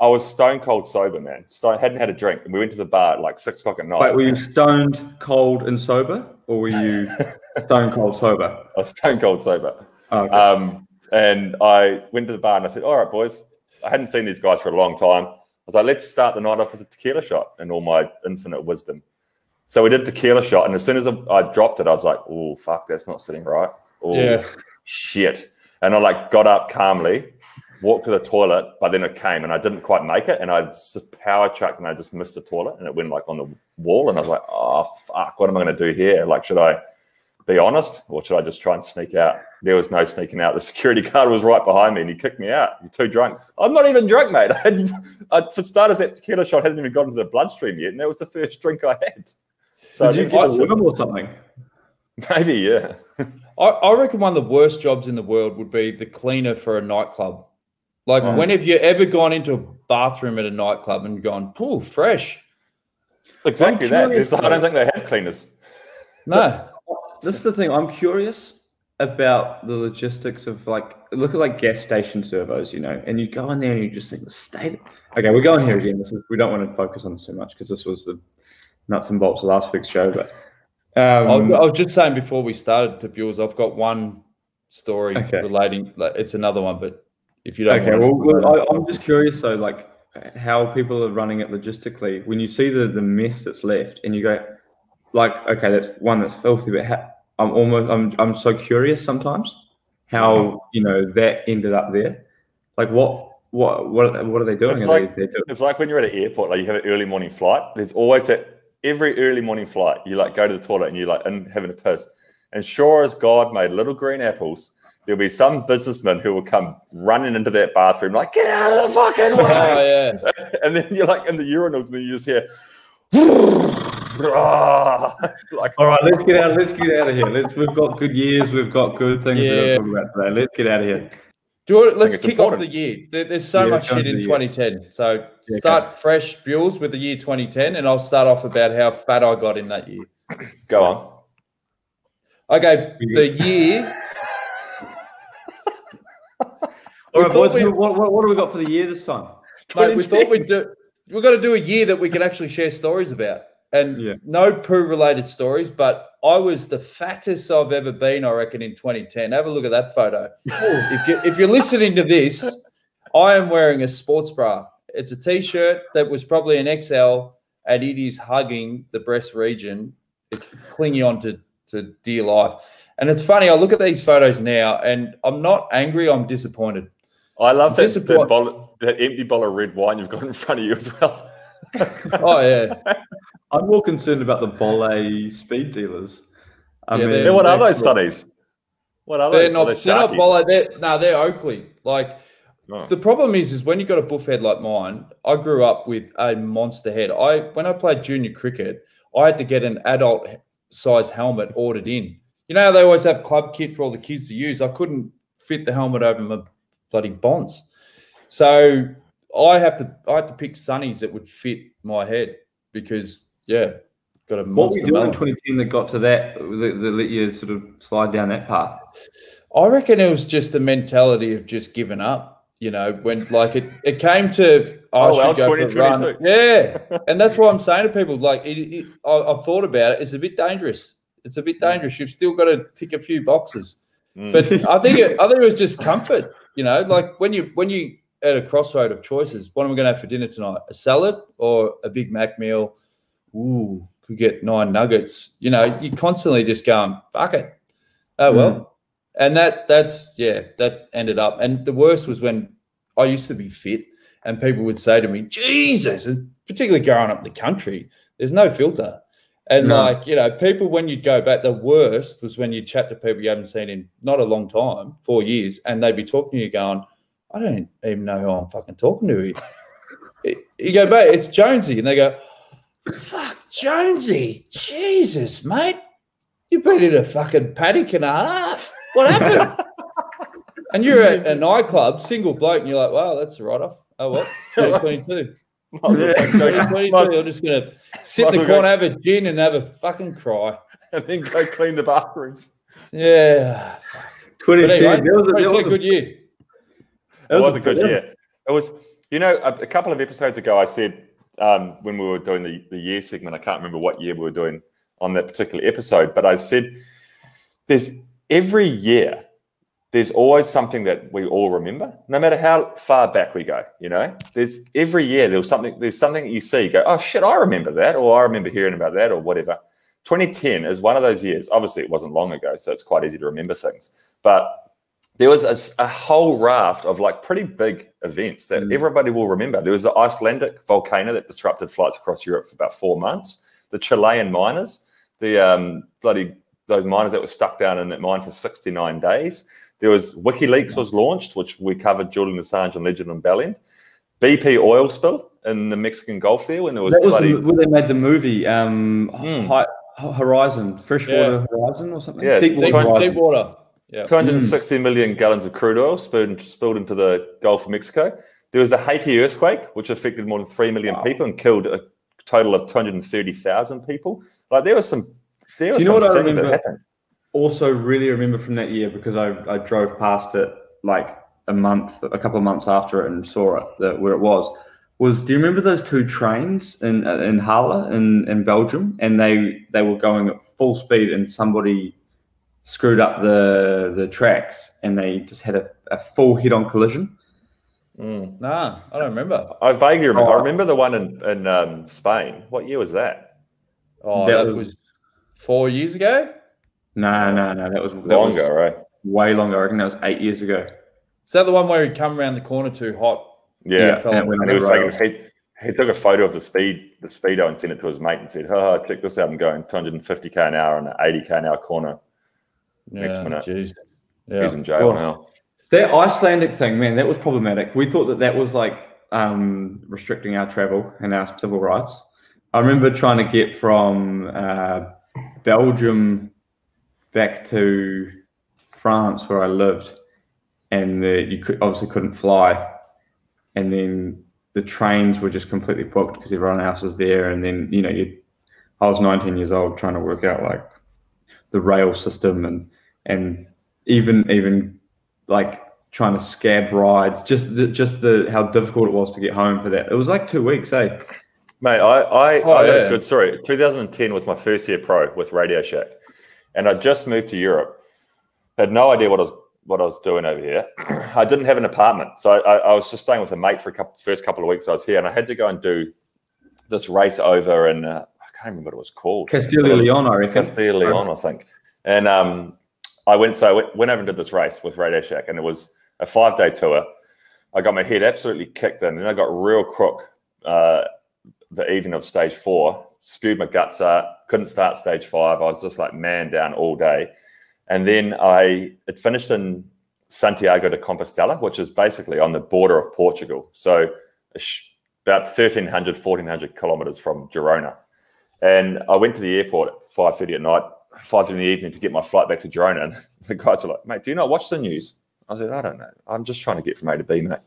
[SPEAKER 2] was stone cold sober, man. Hadn't had a drink, and we went to the bar at like 6 o'clock at night.
[SPEAKER 3] Wait, were you stoned cold and sober, or were you stone cold sober?
[SPEAKER 2] I was stone cold sober.
[SPEAKER 3] Oh, okay.
[SPEAKER 2] And I went to the bar and I said, all right, boys, I hadn't seen these guys for a long time. I was like, let's start the night off with a tequila shot in all my infinite wisdom. So we did a tequila shot, and as soon as I dropped it, I was like, oh, fuck, that's not sitting right. Oh, shit. And I like got up calmly, walked to the toilet, but then it came and I didn't quite make it, and I just power chucked and I just missed the toilet, and it went like on the wall, and I was like, oh, fuck, what am I going to do here? Like, should I be honest, or should I just try and sneak out? There was no sneaking out. The security guard was right behind me and he kicked me out. You're too drunk. I'm not even drunk, mate. For starters, that tequila shot hasn't even got into the bloodstream yet, and that was the first drink I had. So
[SPEAKER 3] did you get a worm or something?
[SPEAKER 2] Maybe, yeah.
[SPEAKER 1] I reckon one of the worst jobs in the world would be the cleaner for a nightclub. Like, when have you ever gone into a bathroom at a nightclub and gone, "Ooh, fresh"?
[SPEAKER 2] Exactly that. I don't think they have cleaners.
[SPEAKER 1] No.
[SPEAKER 3] This is the thing. I'm curious about the logistics of, like, look at like gas station servos, you know, and you go in there and you just think the state. Okay, we're going here again. We don't want to focus on this too much because this was the nuts and bolts of last week's show. But
[SPEAKER 1] I was just saying before we started to Bewls, I've got one story relating. Like, it's another one, but if you don't.
[SPEAKER 3] Okay, I'm just curious though, like how people are running it logistically. When you see the mess that's left, and you go, like, okay, that's one that's filthy, but I'm so curious sometimes how, you know, that ended up there. Like what are they doing?
[SPEAKER 2] It's like when you're at an airport, like you have an early morning flight. There's always that every early morning flight. You like go to the toilet and you like having a piss, and sure as God made little green apples, there'll be some businessman who will come running into that bathroom like, get out of the fucking way.
[SPEAKER 1] Oh, yeah.
[SPEAKER 2] And then you're like in the urinals and then you just hear Like,
[SPEAKER 3] all right, let's get out of here. We've got good years. We've got good things to talk about today. Let's get out of here.
[SPEAKER 1] Let's kick off the year. There's so much shit in 2010. So start fresh, Bewls, with the year 2010, and I'll start off about how fat I got in that year.
[SPEAKER 2] Go on.
[SPEAKER 1] Okay, the year.
[SPEAKER 3] All right, boys, what do we got for the year this time?
[SPEAKER 1] Mate, we thought we've got to do a year that we can actually share stories about. And no poo-related stories, but I was the fattest I've ever been, I reckon, in 2010. Have a look at that photo. If you're listening to this, I am wearing a sports bra. It's a T-shirt that was probably an XL, and it is hugging the breast region. It's clinging on to dear life. And it's funny, I look at these photos now, and I'm not angry, I'm disappointed.
[SPEAKER 2] I love that empty bottle of red wine you've got in front of you as well.
[SPEAKER 1] Oh, yeah.
[SPEAKER 3] I'm more concerned about the Bolle speed dealers.
[SPEAKER 2] What are those studies? What are those?
[SPEAKER 1] They're not Bolle. They're Oakley. Like, the problem is when you've got a buff head like mine, I grew up with a monster head. When I played junior cricket, I had to get an adult size helmet ordered in. You know how they always have club kit for all the kids to use? I couldn't fit the helmet over my bloody bonds. So I had to pick sunnies that would fit my head because, got a monster.
[SPEAKER 3] What were you doing in 2010 that got to that let you sort of slide down that path?
[SPEAKER 1] I reckon it was just the mentality of just giving up. You know, when like it came to I should go for a run. Yeah, and that's what I'm saying to people. Like, I've thought about it. It's a bit dangerous. It's a bit dangerous. You've still got to tick a few boxes. But I think it was just comfort. You know, like when you at a crossroad of choices, what am I going to have for dinner tonight? A salad or a Big Mac meal? Ooh, could get 9 nuggets. You know, you constantly just going, fuck it. Oh, well. And that ended up. And the worst was when I used to be fit and people would say to me, Jesus, and particularly growing up in the country, there's no filter. And like, you know, people, when you'd go back, the worst was when you'd chat to people you haven't seen in not a long time, 4 years, and they'd be talking to you going, I don't even know who I'm fucking talking to here. You go back, it's Jonesy. And they go, fuck, Jonesy. Jesus, mate. You've been in a fucking paddock and a half. What happened? And you're at a nightclub, single bloke, and you're like, wow, that's a write-off. Oh, well, 2022. 2022. I'm just going to sit in the corner, have a gin, and have a fucking cry.
[SPEAKER 2] And then go clean the bathrooms.
[SPEAKER 1] Yeah.
[SPEAKER 3] 2010.
[SPEAKER 1] Anyway, it was a good year.
[SPEAKER 2] It was a good year. It was, you know, a couple of episodes ago, I said when we were doing the year segment, I can't remember what year we were doing on that particular episode, but I said every year, there's always something that we all remember, no matter how far back we go, you know. Every year there's something that you see, you go, oh shit, I remember that, or I remember hearing about that, or whatever. 2010 is one of those years. Obviously, it wasn't long ago, so it's quite easy to remember things. But there was a whole raft of like pretty big events that everybody will remember. There was the Icelandic volcano that disrupted flights across Europe for about 4 months. The Chilean miners, those miners that were stuck down in that mine for 69 days. There was WikiLeaks was launched, which we covered, Julian Assange and Legend and Bellend. BP oil spill in the Mexican Gulf there when there was
[SPEAKER 3] where they made the movie Horizon, Freshwater Horizon or something.
[SPEAKER 2] Yeah,
[SPEAKER 1] deep water. Yeah.
[SPEAKER 2] 260 million gallons of crude oil spilled into the Gulf of Mexico. There was the Haiti earthquake, which affected more than 3 million people and killed a total of 230,000 people. Like there was some. Do you know what I remember?
[SPEAKER 3] Also, really remember from that year because I drove past it like a couple of months after it and saw it where it was. Do you remember those 2 trains in Halle in Belgium, and they were going at full speed and somebody screwed up the tracks and they just had a full head-on collision?
[SPEAKER 1] Nah, I don't remember.
[SPEAKER 2] I vaguely remember. I remember the one in Spain. What year was that?
[SPEAKER 1] Oh, that was 4 years ago?
[SPEAKER 3] No. That was
[SPEAKER 2] longer, right?
[SPEAKER 3] Way longer. I reckon that was 8 years ago.
[SPEAKER 1] Is that the one where he'd come around the corner too hot?
[SPEAKER 2] Yeah. He took a photo of the speedo and sent it to his mate and said, check this out. I'm going 250k an hour on an 80k an hour corner. Next minute. Geez. Yeah. He's in jail now.
[SPEAKER 3] That Icelandic thing, man, that was problematic. We thought that was like restricting our travel and our civil rights. I remember trying to get from Belgium back to France where I lived, and you obviously couldn't fly, and then the trains were just completely booked because everyone else was there. And then I was 19 years old trying to work out like the rail system and even like trying to scab rides, just how difficult it was to get home for that. It was like 2 weeks, eh?
[SPEAKER 2] Mate, I got a good story. 2010 was my first year pro with Radio Shack, and I just moved to Europe. Had no idea what I was doing over here. I didn't have an apartment, so I was just staying with a mate for first couple of weeks I was here, and I had to go and do this race over in I can't remember what it was called.
[SPEAKER 3] Castile-Leon, I reckon.
[SPEAKER 2] Castile-Leon, I think. And I went over and did this race with Radio Shack, and it was a 5-day tour. I got my head absolutely kicked in, and I got real crook the evening of stage 4, spewed my guts out, couldn't start stage 5. I was just like man down all day. And then it finished in Santiago de Compostela, which is basically on the border of Portugal. So about 1,300, 1,400 kilometers from Girona. And I went to the airport at 5:30 at night, 5:30 in the evening to get my flight back to Girona. And the guys were like, mate, do you not watch the news? I said, I don't know. I'm just trying to get from A to B, mate.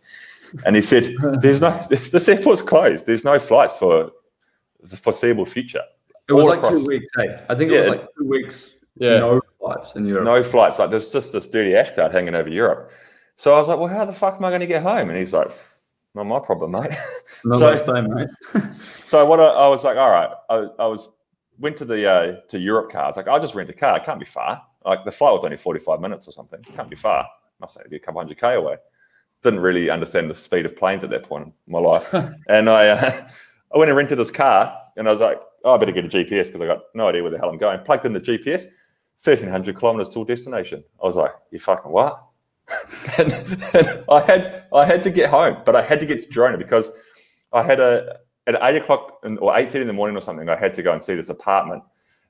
[SPEAKER 2] And he said, this airport's closed. There's no flights for the foreseeable future.
[SPEAKER 3] It was like 2 weeks, eh? I think it was like 2 weeks. Yeah. No flights in Europe.
[SPEAKER 2] No flights. Like there's just this dirty ash cloud hanging over Europe. So I was like, well, how the fuck am I going to get home? And he's like, not my problem, mate.
[SPEAKER 3] Mate.
[SPEAKER 2] So what I was like, all right, I went to the to Europe car. I was like, I'll just rent a car. It can't be far. Like the flight was only 45 minutes or something. It can't be far. Must only be a couple 100K away. Didn't really understand the speed of planes at that point in my life. And I went and rented this car, and I was like, oh, I better get a GPS because I got no idea where the hell I'm going. Plugged in the GPS, 1,300 kilometers to a destination. I was like, you fucking what? and I had to get home, but I had to get to Girona because I had at 8 o'clock or 8:30 in the morning or something, I had to go and see this apartment,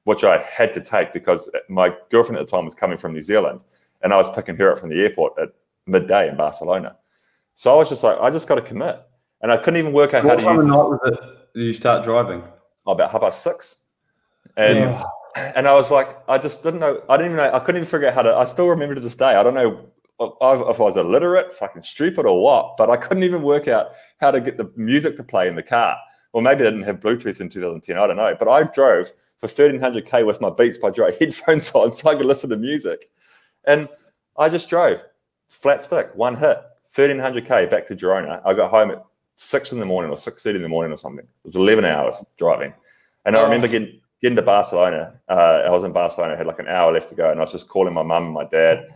[SPEAKER 2] which I had to take because my girlfriend at the time was coming from New Zealand, and I was picking her up from the airport at midday in Barcelona. So I was just like, I just got to commit. And I couldn't even work out how to use it. What time of night
[SPEAKER 3] did you start driving?
[SPEAKER 2] Oh, about 6:30. And I was like, I just didn't know. I didn't even know. I couldn't even figure out how to. I still remember to this day. I don't know if I was illiterate, fucking stupid or what, but I couldn't even work out how to get the music to play in the car. Or maybe I didn't have Bluetooth in 2010. I don't know. But I drove for 1,300K with my Beats by Dre headphones on so I could listen to music. And I just drove. Flat stick, one hit, 1,300K back to Girona. I got home at 6 in the morning or 6:30 in the morning or something. It was 11 hours driving. And I remember getting to Barcelona. I was in Barcelona, I had like an hour left to go, and I was just calling my mum and my dad.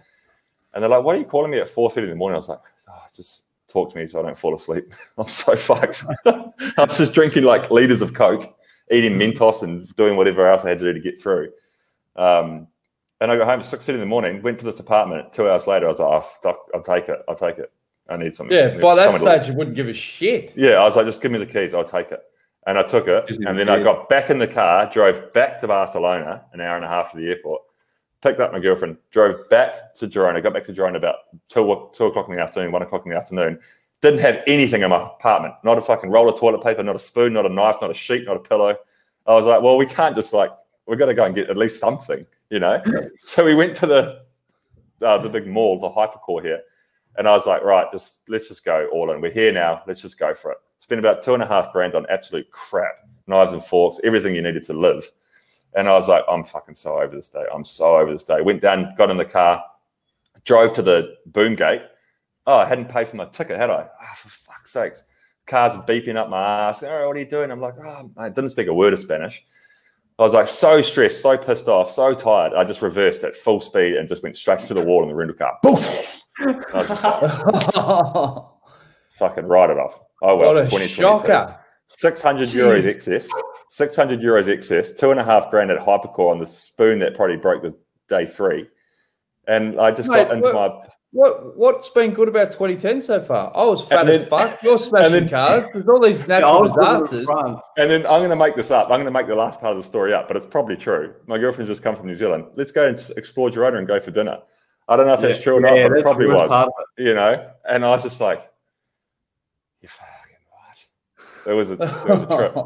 [SPEAKER 2] And they're like, what are you calling me at 4:30 in the morning? I was like, oh, just talk to me so I don't fall asleep. I'm so fucked. I was just drinking like liters of Coke, eating Mentos and doing whatever else I had to do to get through. And I got home at 6:30 in the morning, went to this apartment. 2 hours later, I was like, oh, fuck, I'll take it. I'll take it. I need something.
[SPEAKER 1] Yeah, by that stage, you wouldn't give a shit.
[SPEAKER 2] Yeah, I was like, just give me the keys. I'll take it. And I took it. And then I got back in the car, drove back to Barcelona, an hour and a half to the airport, picked up my girlfriend, drove back to Girona, got back to Girona about 2 o'clock in the afternoon, 1 o'clock in the afternoon. Didn't have anything in my apartment. Not a fucking roll of toilet paper, not a spoon, not a knife, not a sheet, not a pillow. I was like, well, we can't just like, we've got to go and get at least something, you know? So we went to the big mall, the Hypercore here. And I was like, right, let's just go all in. We're here now. Let's just go for it. Spent about $2,500 on absolute crap, knives and forks, everything you needed to live. And I was like, I'm fucking so over this day. I'm so over this day. Went down, got in the car, drove to the boom gate. Oh, I hadn't paid for my ticket, had I? Oh, for fuck's sakes. Cars beeping up my ass. Oh, what are you doing? I'm like, oh, I didn't speak a word of Spanish. I was like so stressed, so pissed off, so tired. I just reversed at full speed and just went straight to the wall in the rental car. Boom! I was just like, fucking ride it off. Oh, well,
[SPEAKER 1] what a shocker.
[SPEAKER 2] 600 euros excess. 600 euros excess, $2,500 at Hypercore on the spoon that probably broke the day 3. And I just got into my...
[SPEAKER 1] What's been good about 2010 so far? I was fat as fuck. You're smashing cars. There's all these natural disasters.
[SPEAKER 2] And then I'm going to make this up. I'm going to make the last part of the story up, but it's probably true. My girlfriend's just come from New Zealand. Let's go and explore Girona and go for dinner. I don't know if that's true or not, but it probably was. You know? And I was just like, you fucking what? There was a trip.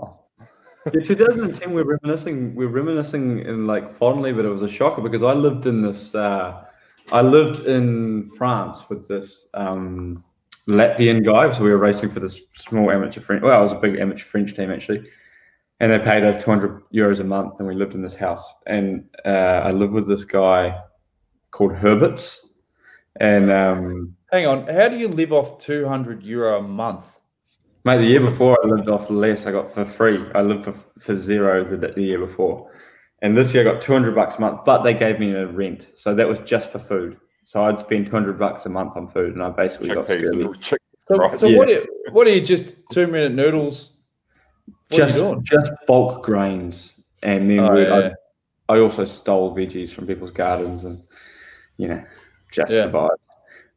[SPEAKER 3] Yeah, 2010. We're reminiscing in like fondly, but it was a shocker because I lived in this. I lived in France with this Latvian guy. So we were racing for this small amateur French. Well, it was a big amateur French team actually, and they paid us €200 a month, and we lived in this house. And I lived with this guy called Herberts. And
[SPEAKER 1] hang on, how do you live off €200 a month?
[SPEAKER 3] Mate, the year before I lived off less. I got for free. I lived for zero the year before, and this year I got $200 a month. But they gave me a rent, so that was just for food. So I'd spend $200 a month on food, and I basically got scurvy.
[SPEAKER 1] So what are you just 2-minute noodles?
[SPEAKER 3] Just bulk grains, and then I also stole veggies from people's gardens, and survived.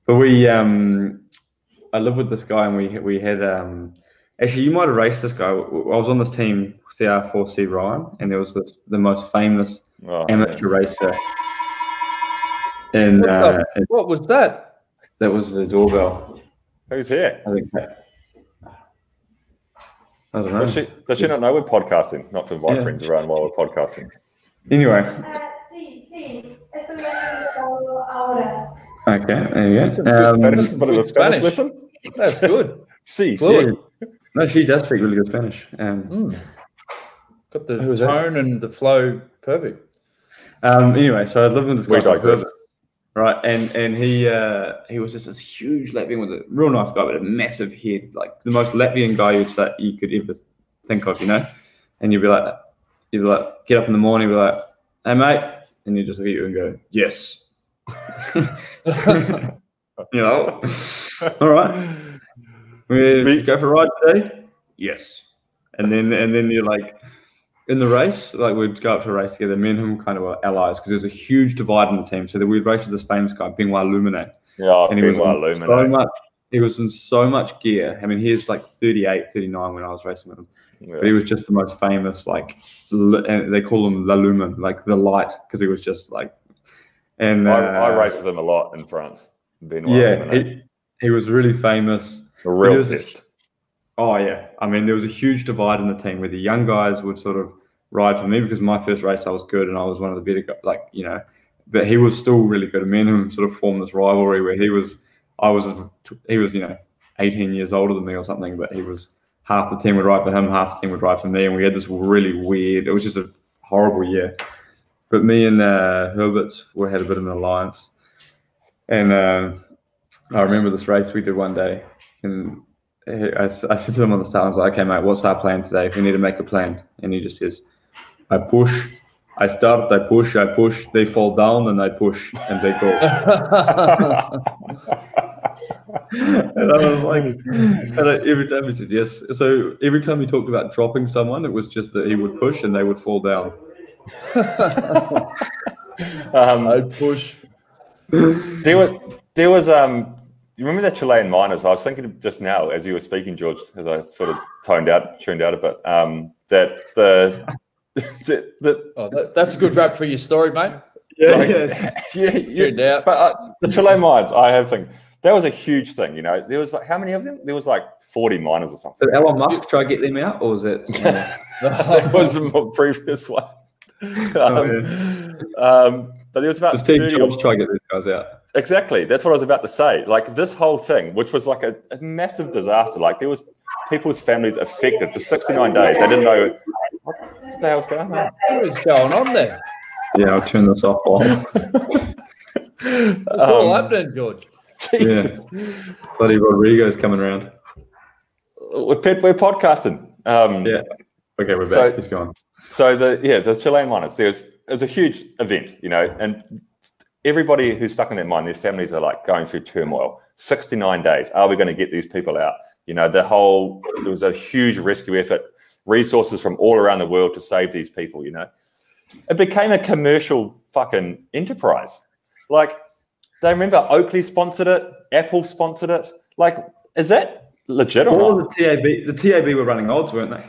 [SPEAKER 3] But I lived with this guy, and we had actually, you might have raced this guy. I was on this team, CR4C Ryan, and there was the most famous amateur racer. And
[SPEAKER 1] what was that?
[SPEAKER 3] That was the doorbell.
[SPEAKER 2] Who's here?
[SPEAKER 3] I think I don't know.
[SPEAKER 2] Does she not know we're podcasting? Not to invite friends around while we're podcasting.
[SPEAKER 3] Anyway.
[SPEAKER 11] Sí, estoy haciendo ahora.
[SPEAKER 3] Okay, there you go.
[SPEAKER 2] Spanish lesson?
[SPEAKER 1] That's good.
[SPEAKER 2] Sí.
[SPEAKER 3] No, she does speak really good Spanish.
[SPEAKER 1] Got the tone and the flow perfect.
[SPEAKER 3] Anyway, so I lived with this guy, right? And he was just this huge Latvian with a real nice guy, but a massive head, like the most Latvian guy you could ever think of, And you'd be like, get up in the morning, be like, hey mate, and he'd just look at you and go, yes. All right. We go for a ride today? Yes. And then you're like, in the race, like we'd go up to a race together. Me and him kind of were allies because there was a huge divide in the team. So that we'd race with this famous guy, Benoit Lumine.
[SPEAKER 2] Yeah,
[SPEAKER 3] and he was in so much gear. I mean, he was like 38, 39 when I was racing with him. Yeah. But he was just the most famous, and they call him La Lumen, like the light, because he was just like. And
[SPEAKER 2] I raced with him a lot in France.
[SPEAKER 3] Benoit he was really famous.
[SPEAKER 2] A real test.
[SPEAKER 3] Oh yeah, I mean there was a huge divide in the team where the young guys would sort of ride for me because my first race I was good and I was one of the better guys, but he was still really good. And me and him sort of formed this rivalry where he was 18 years older than me or something, but he was half the team would ride for him, half the team would ride for me, and we had this really weird. It was just a horrible year. But me and Herberts had a bit of an alliance, and I remember this race we did one day, and I said to them on the start, I was like, okay, mate, what's our plan today? We need to make a plan. And he just says, I push, I start, I push, they fall down, and I push, and they go. And I was like, every time he said yes. So every time he talked about dropping someone, it was just that he would push and they would fall down.
[SPEAKER 1] I push.
[SPEAKER 2] There was you remember the Chilean miners? I was thinking just now as you were speaking, George, as I sort of tuned out a bit.
[SPEAKER 1] That's a good wrap for your story, mate.
[SPEAKER 2] Yeah. But the Chilean mines, I have think that was a huge thing. There was like how many of them? There was like 40 miners or something.
[SPEAKER 3] Did Elon Musk try to get them out, or was it?
[SPEAKER 2] That was the previous one. But there was about
[SPEAKER 3] Steve Jobs try to get these guys out.
[SPEAKER 2] Exactly. That's what I was about to say. Like this whole thing, which was like a massive disaster. Like there was people's families affected for 69 days. They didn't know what the hell's going on.
[SPEAKER 1] What is going on there?
[SPEAKER 3] Yeah, I'll turn this off.
[SPEAKER 1] What's all happening, George?
[SPEAKER 2] Jesus.
[SPEAKER 3] Yeah. Bloody Rodrigo's coming around.
[SPEAKER 2] We're podcasting.
[SPEAKER 3] Yeah. Okay, we're back. He's gone.
[SPEAKER 2] So the Chilean miners, it was a huge event, and everybody who's stuck in that mine, their families are like going through turmoil. 69 days. Are we going to get these people out? There was a huge rescue effort, resources from all around the world to save these people, It became a commercial fucking enterprise. Like, they remember Oakley sponsored it, Apple sponsored it. Like, is that legit or not?
[SPEAKER 3] The TAB were running odds, weren't they?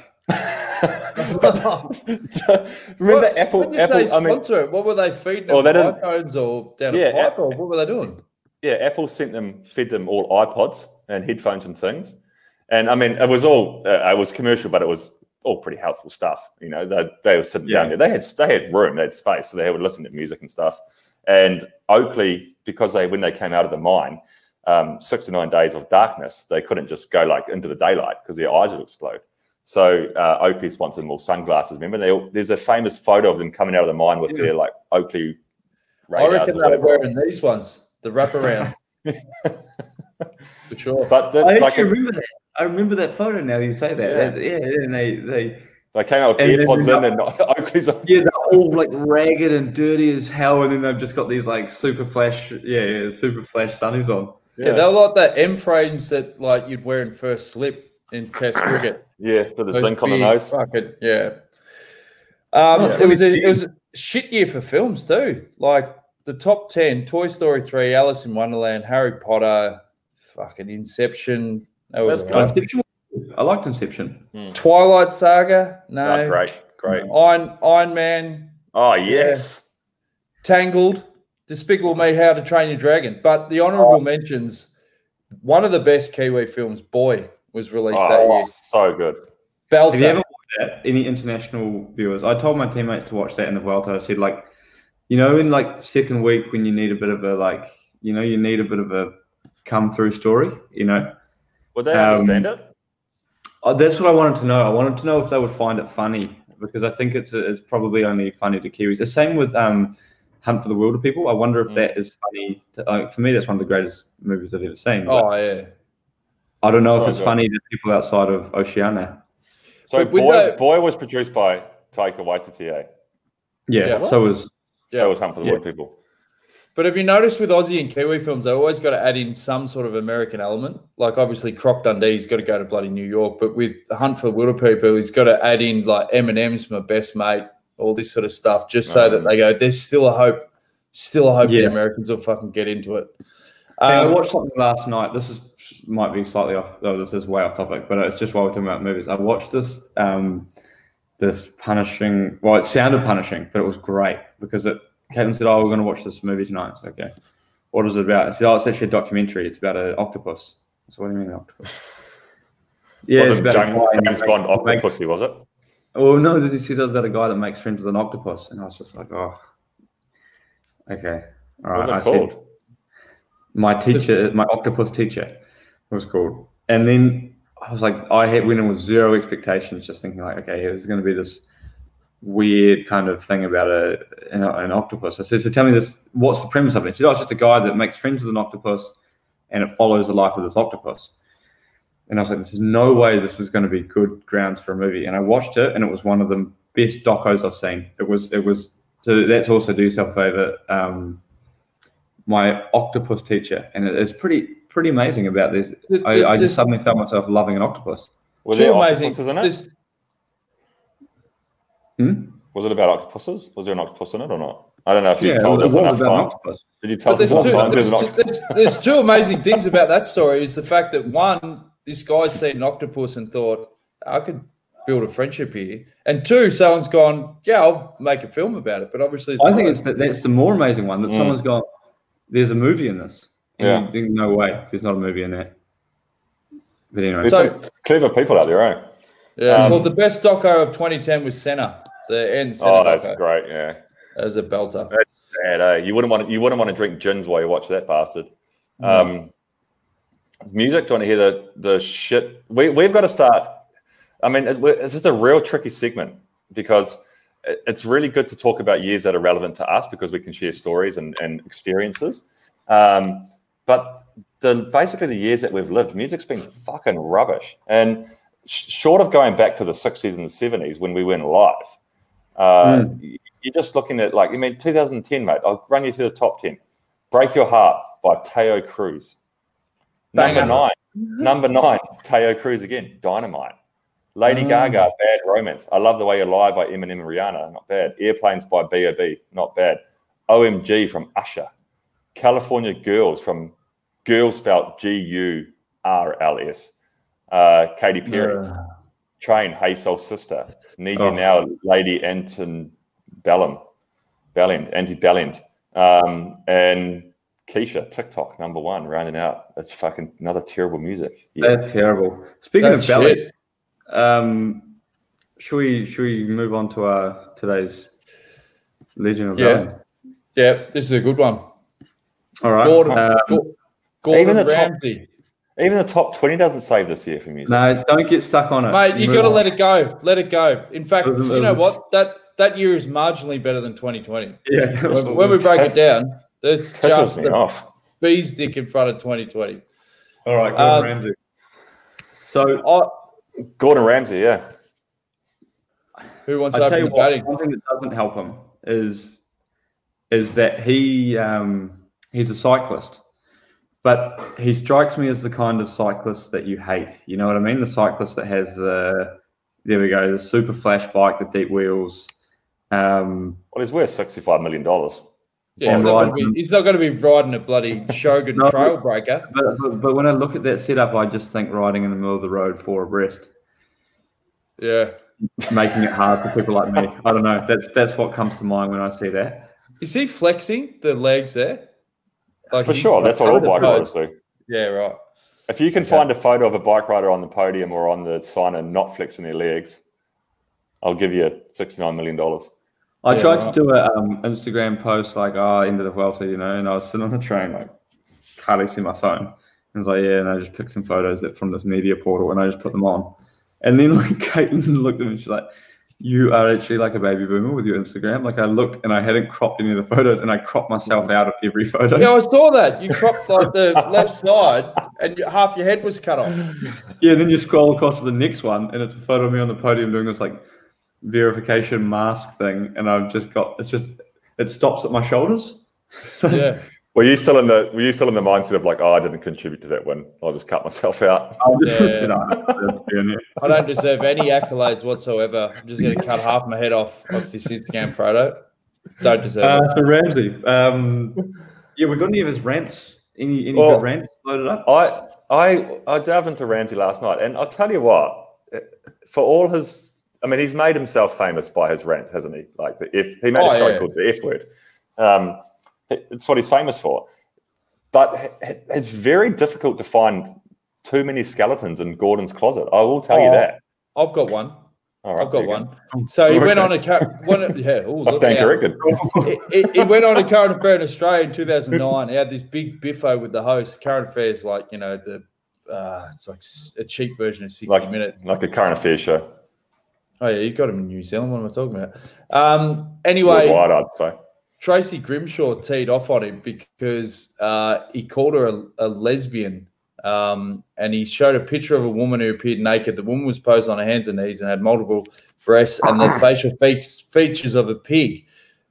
[SPEAKER 2] Remember Apple?
[SPEAKER 1] When did they sponsor it? What were they feeding them? iPhones or down a pipe, or what were they doing?
[SPEAKER 2] Yeah, Apple fed them all iPods and headphones and things. And I mean, it was all it was commercial, but it was all pretty helpful stuff. You know, they were sitting down there. They had room, they had space, so they would listen to music and stuff. And Oakley, because when they came out of the mine, 69 days of darkness, they couldn't just go like into the daylight because their eyes would explode. So Oakley sponsored them all sunglasses. Remember, there's a famous photo of them coming out of the mine with their like Oakley radars.
[SPEAKER 1] I reckon they were wearing these ones, the wraparound. For sure.
[SPEAKER 3] But I actually remember that. I remember that photo now you say that. Yeah, and they
[SPEAKER 2] came out with AirPods in and Oakley's on.
[SPEAKER 3] Yeah, they're all like ragged and dirty as hell, and then they've just got these like super flash sunnies on.
[SPEAKER 1] Yeah, they're like the M frames that like you'd wear in first slip in Test cricket.
[SPEAKER 2] Yeah, with the zinc on the nose.
[SPEAKER 1] Fucking It was a shit year for films too. Like the top 10: Toy Story 3, Alice in Wonderland, Harry Potter, fucking Inception. That was
[SPEAKER 3] Inception. I liked Inception.
[SPEAKER 1] Twilight Saga. No,
[SPEAKER 2] great.
[SPEAKER 1] Iron Man.
[SPEAKER 2] Oh yes.
[SPEAKER 1] Tangled. Despicable Me, How to Train Your Dragon. But the honourable mentions, one of the best Kiwi films, Boy, was released that year.
[SPEAKER 2] So good.
[SPEAKER 1] Belter.
[SPEAKER 3] Have you ever watched that? Any international viewers? I told my teammates to watch that in the Vuelta. I said, like, you know, in like the second week when you need a bit of a come through story, you know.
[SPEAKER 2] Would they understand it?
[SPEAKER 3] That's what I wanted to know. I wanted to know if they would find it funny, because I think it's probably only funny to Kiwis. The same with Hunt for the Wilder People. I wonder if that is funny. For me, that's one of the greatest movies I've ever seen. I don't know if it's funny to people outside of Oceania.
[SPEAKER 2] So Boy was produced by Taika Waititi.
[SPEAKER 3] So was
[SPEAKER 2] Hunt for the Wilder People.
[SPEAKER 1] But have you noticed with Aussie and Kiwi films, they always got to add in some sort of American element? Like obviously Croc Dundee's got to go to bloody New York, but with Hunt for the Wilder People, he's got to add in like Eminem's My Best Mate, all this sort of stuff, just so that they go, there's still a hope. Still a hope the Americans will fucking get into it.
[SPEAKER 3] I watched something last night. Might be slightly off. Oh, this is way off topic, but it's just while we're talking about movies. I watched this punishing. Well, it sounded punishing, but it was great because Caitlin said, "Oh, we're going to watch this movie tonight." It's okay. What is it about? I said, "Oh, it's actually a documentary. It's about an octopus." So what do you mean, an octopus? Yeah,
[SPEAKER 2] it's about James Bond Octopussy, was it?
[SPEAKER 3] Oh no, he said it was about a guy that makes friends with an octopus, and I was just like, "Oh, okay, all right."
[SPEAKER 2] What's it called?
[SPEAKER 3] My teacher, my octopus teacher, was called. And then I was like, I went in with zero expectations, just thinking like, okay, there's going to be this weird kind of thing about an octopus. I said, so tell me this, what's the premise of it? She said, oh, it's just a guy that makes friends with an octopus and it follows the life of this octopus. And I was like, there's no way this is going to be good grounds for a movie. And I watched it and it was one of the best docos I've seen. It was, so that's also do yourself a favor. My octopus teacher, and it's pretty amazing about this. I just suddenly found myself loving an octopus.
[SPEAKER 2] Was there octopuses in it? Was it about octopuses? Was there an octopus in it or not? I don't know if you told us enough time. Did you tell us enough time?
[SPEAKER 1] There's two amazing things about that story. Is the fact that one, this guy's seen an octopus and thought, I could build a friendship here, and two, someone's gone, yeah, I'll make a film about it. But obviously,
[SPEAKER 3] I think that's the more amazing one, that someone's gone, there's a movie in this. And you think, no way, there's not a movie in that. But anyway.
[SPEAKER 2] There's some clever people out there, eh?
[SPEAKER 1] Yeah, well, the best doco of 2010 was Senna. The end Senna.
[SPEAKER 2] Oh, that's great, yeah.
[SPEAKER 1] As a belter.
[SPEAKER 2] That's sad, eh? You wouldn't want to drink gins while you watch that bastard. Music, do you want to hear the shit? We've got to start. I mean, it's just a real tricky segment because it's really good to talk about years that are relevant to us because we can share stories and experiences. But basically the years that we've lived, music's been fucking rubbish. And short of going back to the 60s and the 70s when we went live, you're just looking at 2010, mate. I'll run you through the top 10. Break Your Heart by Teo Cruz. Number 9, Teo Cruz again, Dynamite. Lady Gaga, Bad Romance. I Love the Way You Lie by Eminem and Rihanna, not bad. Airplanes by B.O.B., not bad. OMG from Usher. California Girls from Girl spelled G-U-R-L-S. Katy Perry. Train, Hey Soul Sister. Need You Now, Lady Antebellum. Antebellum. And Keisha, TikTok, number 1, rounding out. That's fucking another terrible music.
[SPEAKER 3] Yeah. That's terrible. Speaking of belly, should we move on to today's Legend of
[SPEAKER 1] Valor? Yeah, this is a good one.
[SPEAKER 3] All right.
[SPEAKER 1] Gordon Ramsey.
[SPEAKER 2] Even the top 20 doesn't save this year for music.
[SPEAKER 3] No, don't get stuck on it.
[SPEAKER 1] Mate, you got to let it go. Let it go. In fact, you know what? That year is marginally better than 2020.
[SPEAKER 3] Yeah.
[SPEAKER 1] When we break it down, that's just
[SPEAKER 2] the
[SPEAKER 1] bee's dick in front of 2020.
[SPEAKER 3] All right, Gordon Ramsay. So,
[SPEAKER 2] Gordon Ramsay, yeah.
[SPEAKER 1] Who wants to open the batting?
[SPEAKER 3] One thing that doesn't help him is that he's a cyclist. But he strikes me as the kind of cyclist that you hate. You know what I mean? The cyclist that has the super flash bike, the deep wheels.
[SPEAKER 2] Well, he's worth $65 million.
[SPEAKER 1] Yeah, he's not going to be riding a bloody Shogun Trailbreaker.
[SPEAKER 3] But when I look at that setup, I just think riding in the middle of the road 4 abreast.
[SPEAKER 1] Yeah.
[SPEAKER 3] Making it hard for people like me. I don't know. That's what comes to mind when I see that.
[SPEAKER 1] Is he flexing the legs there?
[SPEAKER 2] Like for sure, that's what all bike riders do.
[SPEAKER 1] Yeah, right.
[SPEAKER 2] If you can find a photo of a bike rider on the podium or on the sign and not flexing their legs, I'll give you $69 million.
[SPEAKER 3] I tried to do an Instagram post like, end of the Vuelta, you know, and I was sitting on the train, like, hardly see my phone. I was like, yeah, and I just picked some photos from this media portal and I just put them on. And then, like, Caitlin looked at me and she's like, you are actually like a baby boomer with your Instagram. Like I looked and I hadn't cropped any of the photos and I cropped myself out of every photo.
[SPEAKER 1] Yeah, I saw that. You cropped like the left side and half your head was cut off.
[SPEAKER 3] Yeah, and then you scroll across to the next one and it's a photo of me on the podium doing this like verification mask thing. And I've just got, it stops at my shoulders. So,
[SPEAKER 1] yeah.
[SPEAKER 2] Were you still in the mindset of like, I didn't contribute to that win. I'll just cut myself out.
[SPEAKER 1] I don't deserve any accolades whatsoever. I'm just going to cut half my head off this Instagram photo. Don't deserve it.
[SPEAKER 3] So Ramsey, we got any of his rants? Any good rants loaded up?
[SPEAKER 2] I delved into Ramsey last night, and I'll tell you what, for all his, I mean, he's made himself famous by his rants, hasn't he? Like he made a show called The F Word. It's what he's famous for. But it's very difficult to find too many skeletons in Gordon's closet. I will tell you that.
[SPEAKER 1] I've got one.
[SPEAKER 2] All right,
[SPEAKER 1] I've got one. So he went on a
[SPEAKER 2] I stand corrected.
[SPEAKER 1] He went on a current affair in Australia in 2009. He had this big biffo with the host. Current affairs, like, you know, it's like a cheap version of 60 Minutes.
[SPEAKER 2] Like a current affairs show.
[SPEAKER 1] Oh, yeah, you got him in New Zealand. What am I talking about? Anyway.
[SPEAKER 2] Worldwide, I'd say.
[SPEAKER 1] Tracy Grimshaw teed off on him because he called her a lesbian, and he showed a picture of a woman who appeared naked. The woman was posed on her hands and knees and had multiple breasts and the facial features of a pig.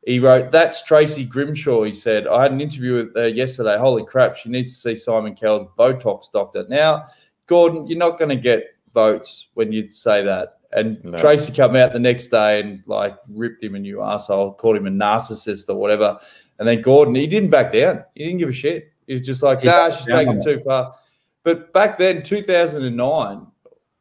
[SPEAKER 1] He wrote, "That's Tracy Grimshaw," he said. "I had an interview with her yesterday. Holy crap, she needs to see Simon Cowell's Botox doctor." Now, Gordon, you're not going to get votes when you say that. And no. Tracy came out the next day and like ripped him a new arsehole, called him a narcissist or whatever. And then Gordon, he didn't back down. He didn't give a shit. He was just like, she's taking too far. But back then, 2009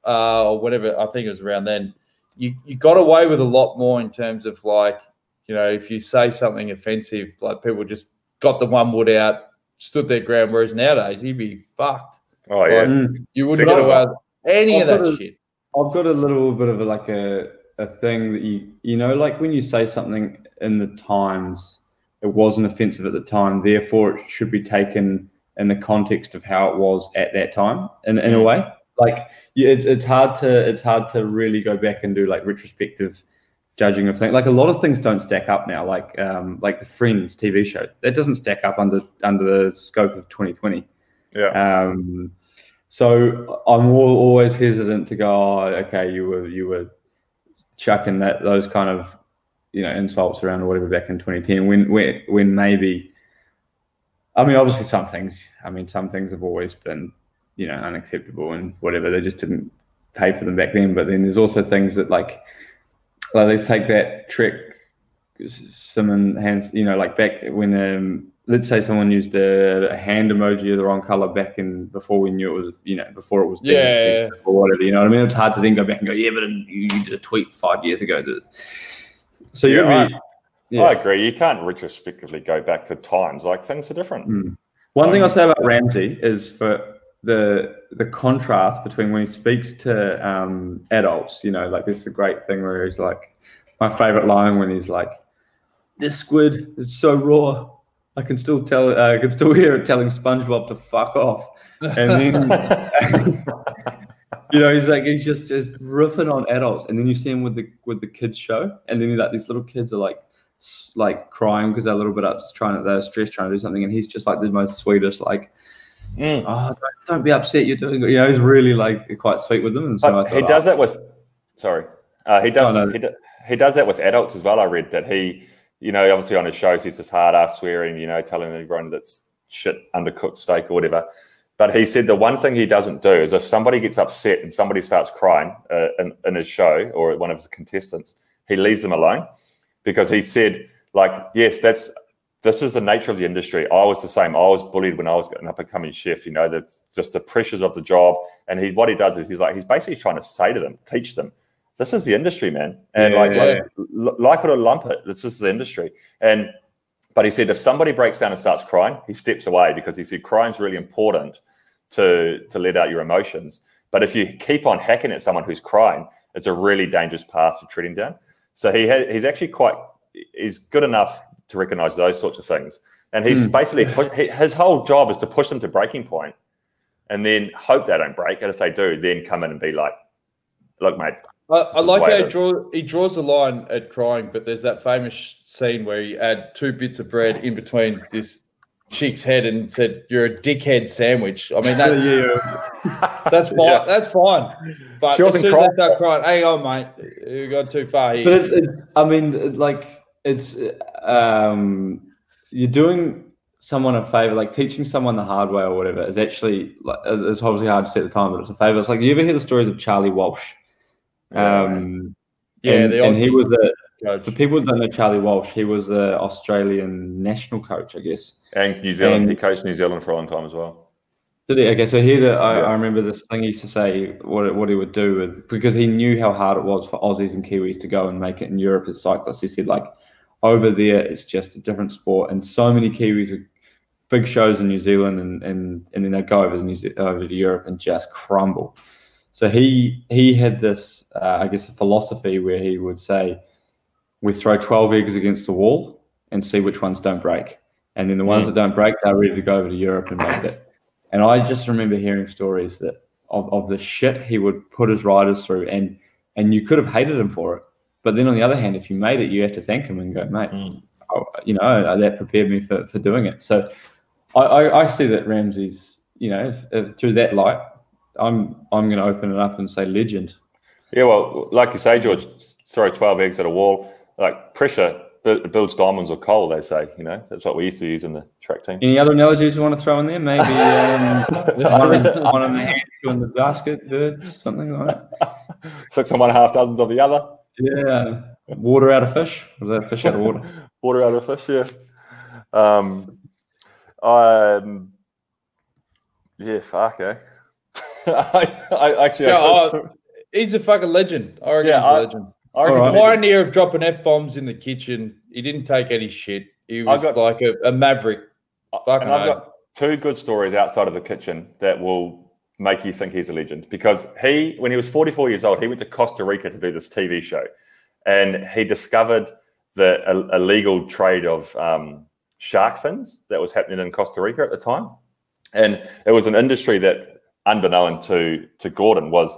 [SPEAKER 1] or whatever, I think it was around then, you got away with a lot more in terms of like, you know, if you say something offensive, like people just got the one wood out, stood their ground. Whereas nowadays, he'd be fucked.
[SPEAKER 2] Oh, yeah.
[SPEAKER 1] Like, you wouldn't get away with any of that shit.
[SPEAKER 3] I've got a little bit of a thing that you know, like when you say something in the Times, it wasn't offensive at the time, therefore it should be taken in the context of how it was at that time. In a way, like it's hard to really go back and do like retrospective judging of things. Like a lot of things don't stack up now. Like the Friends TV show that doesn't stack up under the scope of 2020.
[SPEAKER 2] Yeah.
[SPEAKER 3] So I'm always hesitant to go, okay, you were chucking those kind of, you know, insults around or whatever back in 2010 when maybe, I mean, obviously some things have always been, you know, unacceptable and whatever. They just didn't pay for them back then. But then there's also things that like let's take that Trek Simon hands, you know, like back when let's say someone used a hand emoji of the wrong color back in before we knew it was, you know, before it was or whatever, you know what I mean? It's hard to then go back and go, yeah, but you did a tweet 5 years ago. So
[SPEAKER 2] I agree. You can't retrospectively go back to times. Like things are different.
[SPEAKER 3] One thing I'll say about Ramsey is for the contrast between when he speaks to adults, you know, like this is a great thing where he's like, my favorite line when he's like, "This squid is so raw, I can still hear it telling SpongeBob to fuck off," and then. You know, he's just ripping on adults, and then you see him with the kids show, and then like these little kids are like crying because they're a little bit up, they're stressed trying to do something, and he's just like the most sweetest, like, oh, don't be upset, you're doing, you know, he's really like quite sweet with them, and so
[SPEAKER 2] he does that with, he does that with adults as well. I read that he, you know, obviously on his shows he's this hard ass swearing, you know, telling everyone that's shit undercooked steak or whatever. But he said the one thing he doesn't do is if somebody gets upset and somebody starts crying in his show or one of his contestants, he leaves them alone, because he said, like, yes, this is the nature of the industry. I was the same. I was bullied when I was an up-and-coming chef. You know, that's just the pressures of the job. And what he does is he's basically trying to say to them, teach them, this is the industry, man. And like it or lump it, this is the industry. But he said if somebody breaks down and starts crying, he steps away, because he said crying is really important to let out your emotions. But if you keep on hacking at someone who's crying, it's a really dangerous path to treading down. So he's actually he's good enough to recognize those sorts of things. And he's basically, his whole job is to push them to breaking point and then hope they don't break. And if they do, then come in and be like, look, mate.
[SPEAKER 1] I like how he draws a line at crying, but there's that famous scene where he had 2 bits of bread in between this chick's head and said, "You're a dickhead sandwich." I mean, that's fine. Yeah. That's fine. But as soon as they start crying, hang on, mate, you gone too far here.
[SPEAKER 3] But I mean, like you're doing someone a favor, like teaching someone the hard way or whatever is actually like, it's obviously hard to say at the time, but it's a favor. It's like, do you ever hear the stories of Charlie Walsh? And he was for people who don't know Charlie Walsh, he was an Australian national coach, I guess,
[SPEAKER 2] and New Zealand. He coached New Zealand for a long time as well.
[SPEAKER 3] Did he? Okay, so I remember this thing he used to say. What he would do is, because he knew how hard it was for Aussies and Kiwis to go and make it in Europe as cyclists. He said, like, over there it's just a different sport, and so many Kiwis with big shows in New Zealand, and then they go over to Europe and just crumble. So he had this, I guess, a philosophy where he would say, we throw 12 eggs against the wall and see which ones don't break. And then the ones that don't break, they're ready to go over to Europe and make it. And I just remember hearing stories of the shit he would put his riders through, and you could have hated him for it. But then on the other hand, if you made it, you have to thank him and go, mate, you know, that prepared me for doing it. So I see that Ramsey's, you know, if through that light, I'm going to open it up and say legend.
[SPEAKER 2] Yeah, well, like you say, George, throw 12 eggs at a wall. Like, pressure builds diamonds or coal, they say. You know, that's what we used to use in the track team.
[SPEAKER 3] Any other analogies you want to throw in there? Maybe one in the hand, 2 in the basket, bird, something like that.
[SPEAKER 2] 6 and 1/2 dozens of the other.
[SPEAKER 3] Yeah. Water out of fish. Was that fish out of water?
[SPEAKER 2] Water out of fish, yeah. Yeah, fuck, eh?
[SPEAKER 1] He's a fucking legend. I reckon he's a legend. He's a pioneer of dropping F-bombs in the kitchen. He didn't take any shit. He was like a maverick.
[SPEAKER 2] I've got 2 good stories outside of the kitchen that will make you think he's a legend. Because when he was 44 years old, he went to Costa Rica to do this TV show. And he discovered the illegal trade of shark fins that was happening in Costa Rica at the time. And it was an industry that, unbeknown to Gordon, was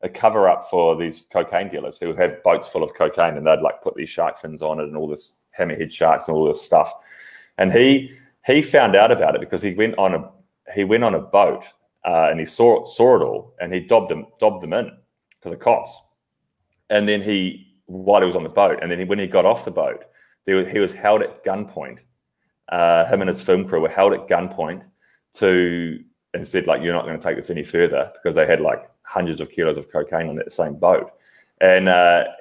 [SPEAKER 2] a cover-up for these cocaine dealers who have boats full of cocaine, and they'd like put these shark fins on it and all this hammerhead sharks and all this stuff. And he found out about it because he went on a boat and he saw it all, and he dobbed them in to the cops. And then while he was on the boat, and then when he got off the boat, he was held at gunpoint. Him and his film crew were held at gunpoint and said, like, you're not going to take this any further, because they had like hundreds of kilos of cocaine on that same boat. And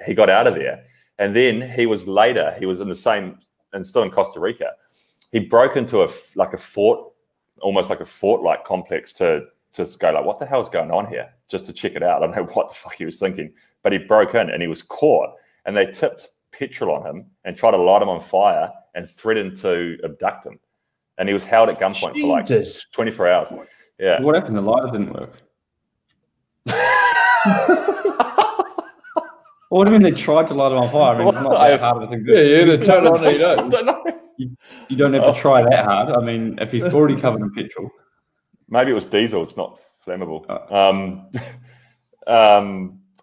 [SPEAKER 2] he got out of there. And then he was in the same, and still in Costa Rica, he broke into a fort, almost like a fort-like complex to just go like, what the hell's going on here? Just to check it out. I don't know what the fuck he was thinking. But he broke in and he was caught, and they tipped petrol on him and tried to light him on fire and threatened to abduct him. And he was held at gunpoint for like 24 hours. Yeah.
[SPEAKER 3] What happened? The lighter didn't work. What do you mean they tried to light it on fire? I mean, it's not that hard of a thing.
[SPEAKER 1] Yeah, they turn it on and you don't.
[SPEAKER 3] You don't have to try that hard. I mean, if he's already covered in petrol.
[SPEAKER 2] Maybe it was diesel. It's not flammable.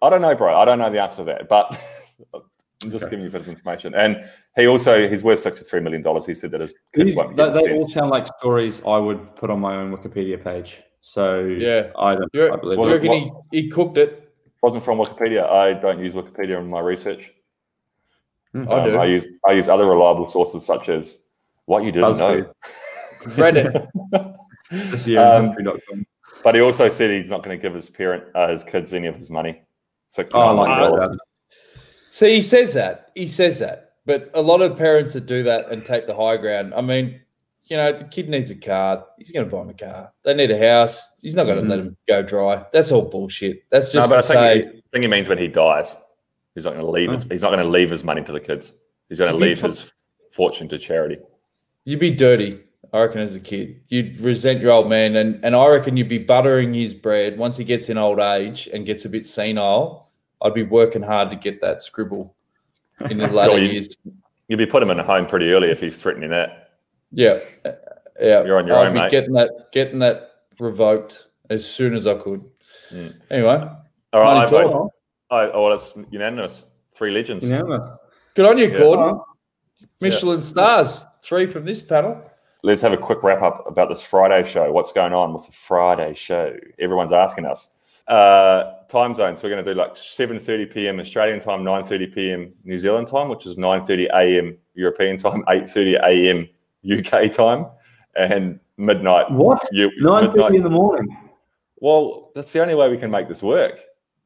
[SPEAKER 2] I don't know, bro. I don't know the answer to that, but I'm just giving you a bit of information. And he's worth $63 million. He said that his kids won't be
[SPEAKER 3] They all sound like stories I would put on my own Wikipedia page. So
[SPEAKER 1] yeah,
[SPEAKER 3] I believe
[SPEAKER 1] you reckon he cooked it?
[SPEAKER 2] Wasn't from Wikipedia. I don't use Wikipedia in my research.
[SPEAKER 1] I do.
[SPEAKER 2] I use other reliable sources such as What You Didn't Know.
[SPEAKER 1] Reddit.
[SPEAKER 2] But he also said he's not going to give his kids any of his money.
[SPEAKER 1] See, he says that. But a lot of parents that do that and take the high ground, I mean, the kid needs a car. He's going to buy him a car. They need a house. He's not going to let him go dry. That's all bullshit. That's just
[SPEAKER 2] I think he means when he dies, he's not going to leave. He's not going to leave his money to the kids. He's going to leave his fortune to charity.
[SPEAKER 1] You'd be dirty, I reckon, as a kid. You'd resent your old man, and I reckon you'd be buttering his bread once he gets in old age and gets a bit senile. I'd be working hard to get that scribble in the later years.
[SPEAKER 2] You'd be putting him in a home pretty early if he's threatening that.
[SPEAKER 1] Yeah.
[SPEAKER 2] You're on your own, mate.
[SPEAKER 1] Getting that revoked as soon as I could. Anyway,
[SPEAKER 2] all right. Well, it's unanimous. 3 legends.
[SPEAKER 3] Unanimous.
[SPEAKER 1] Good on you, Gordon. Michelin stars. 3 from this panel.
[SPEAKER 2] Let's have a quick wrap up about this Friday show. What's going on with the Friday show? Everyone's asking us. Time zones. We're going to do like 7:30 p.m. Australian time, 9:30 p.m. New Zealand time, which is 9:30 a.m. European time, 8:30 a.m. UK time, and midnight.
[SPEAKER 3] What? 9:30 in the morning.
[SPEAKER 2] Well, that's the only way we can make this work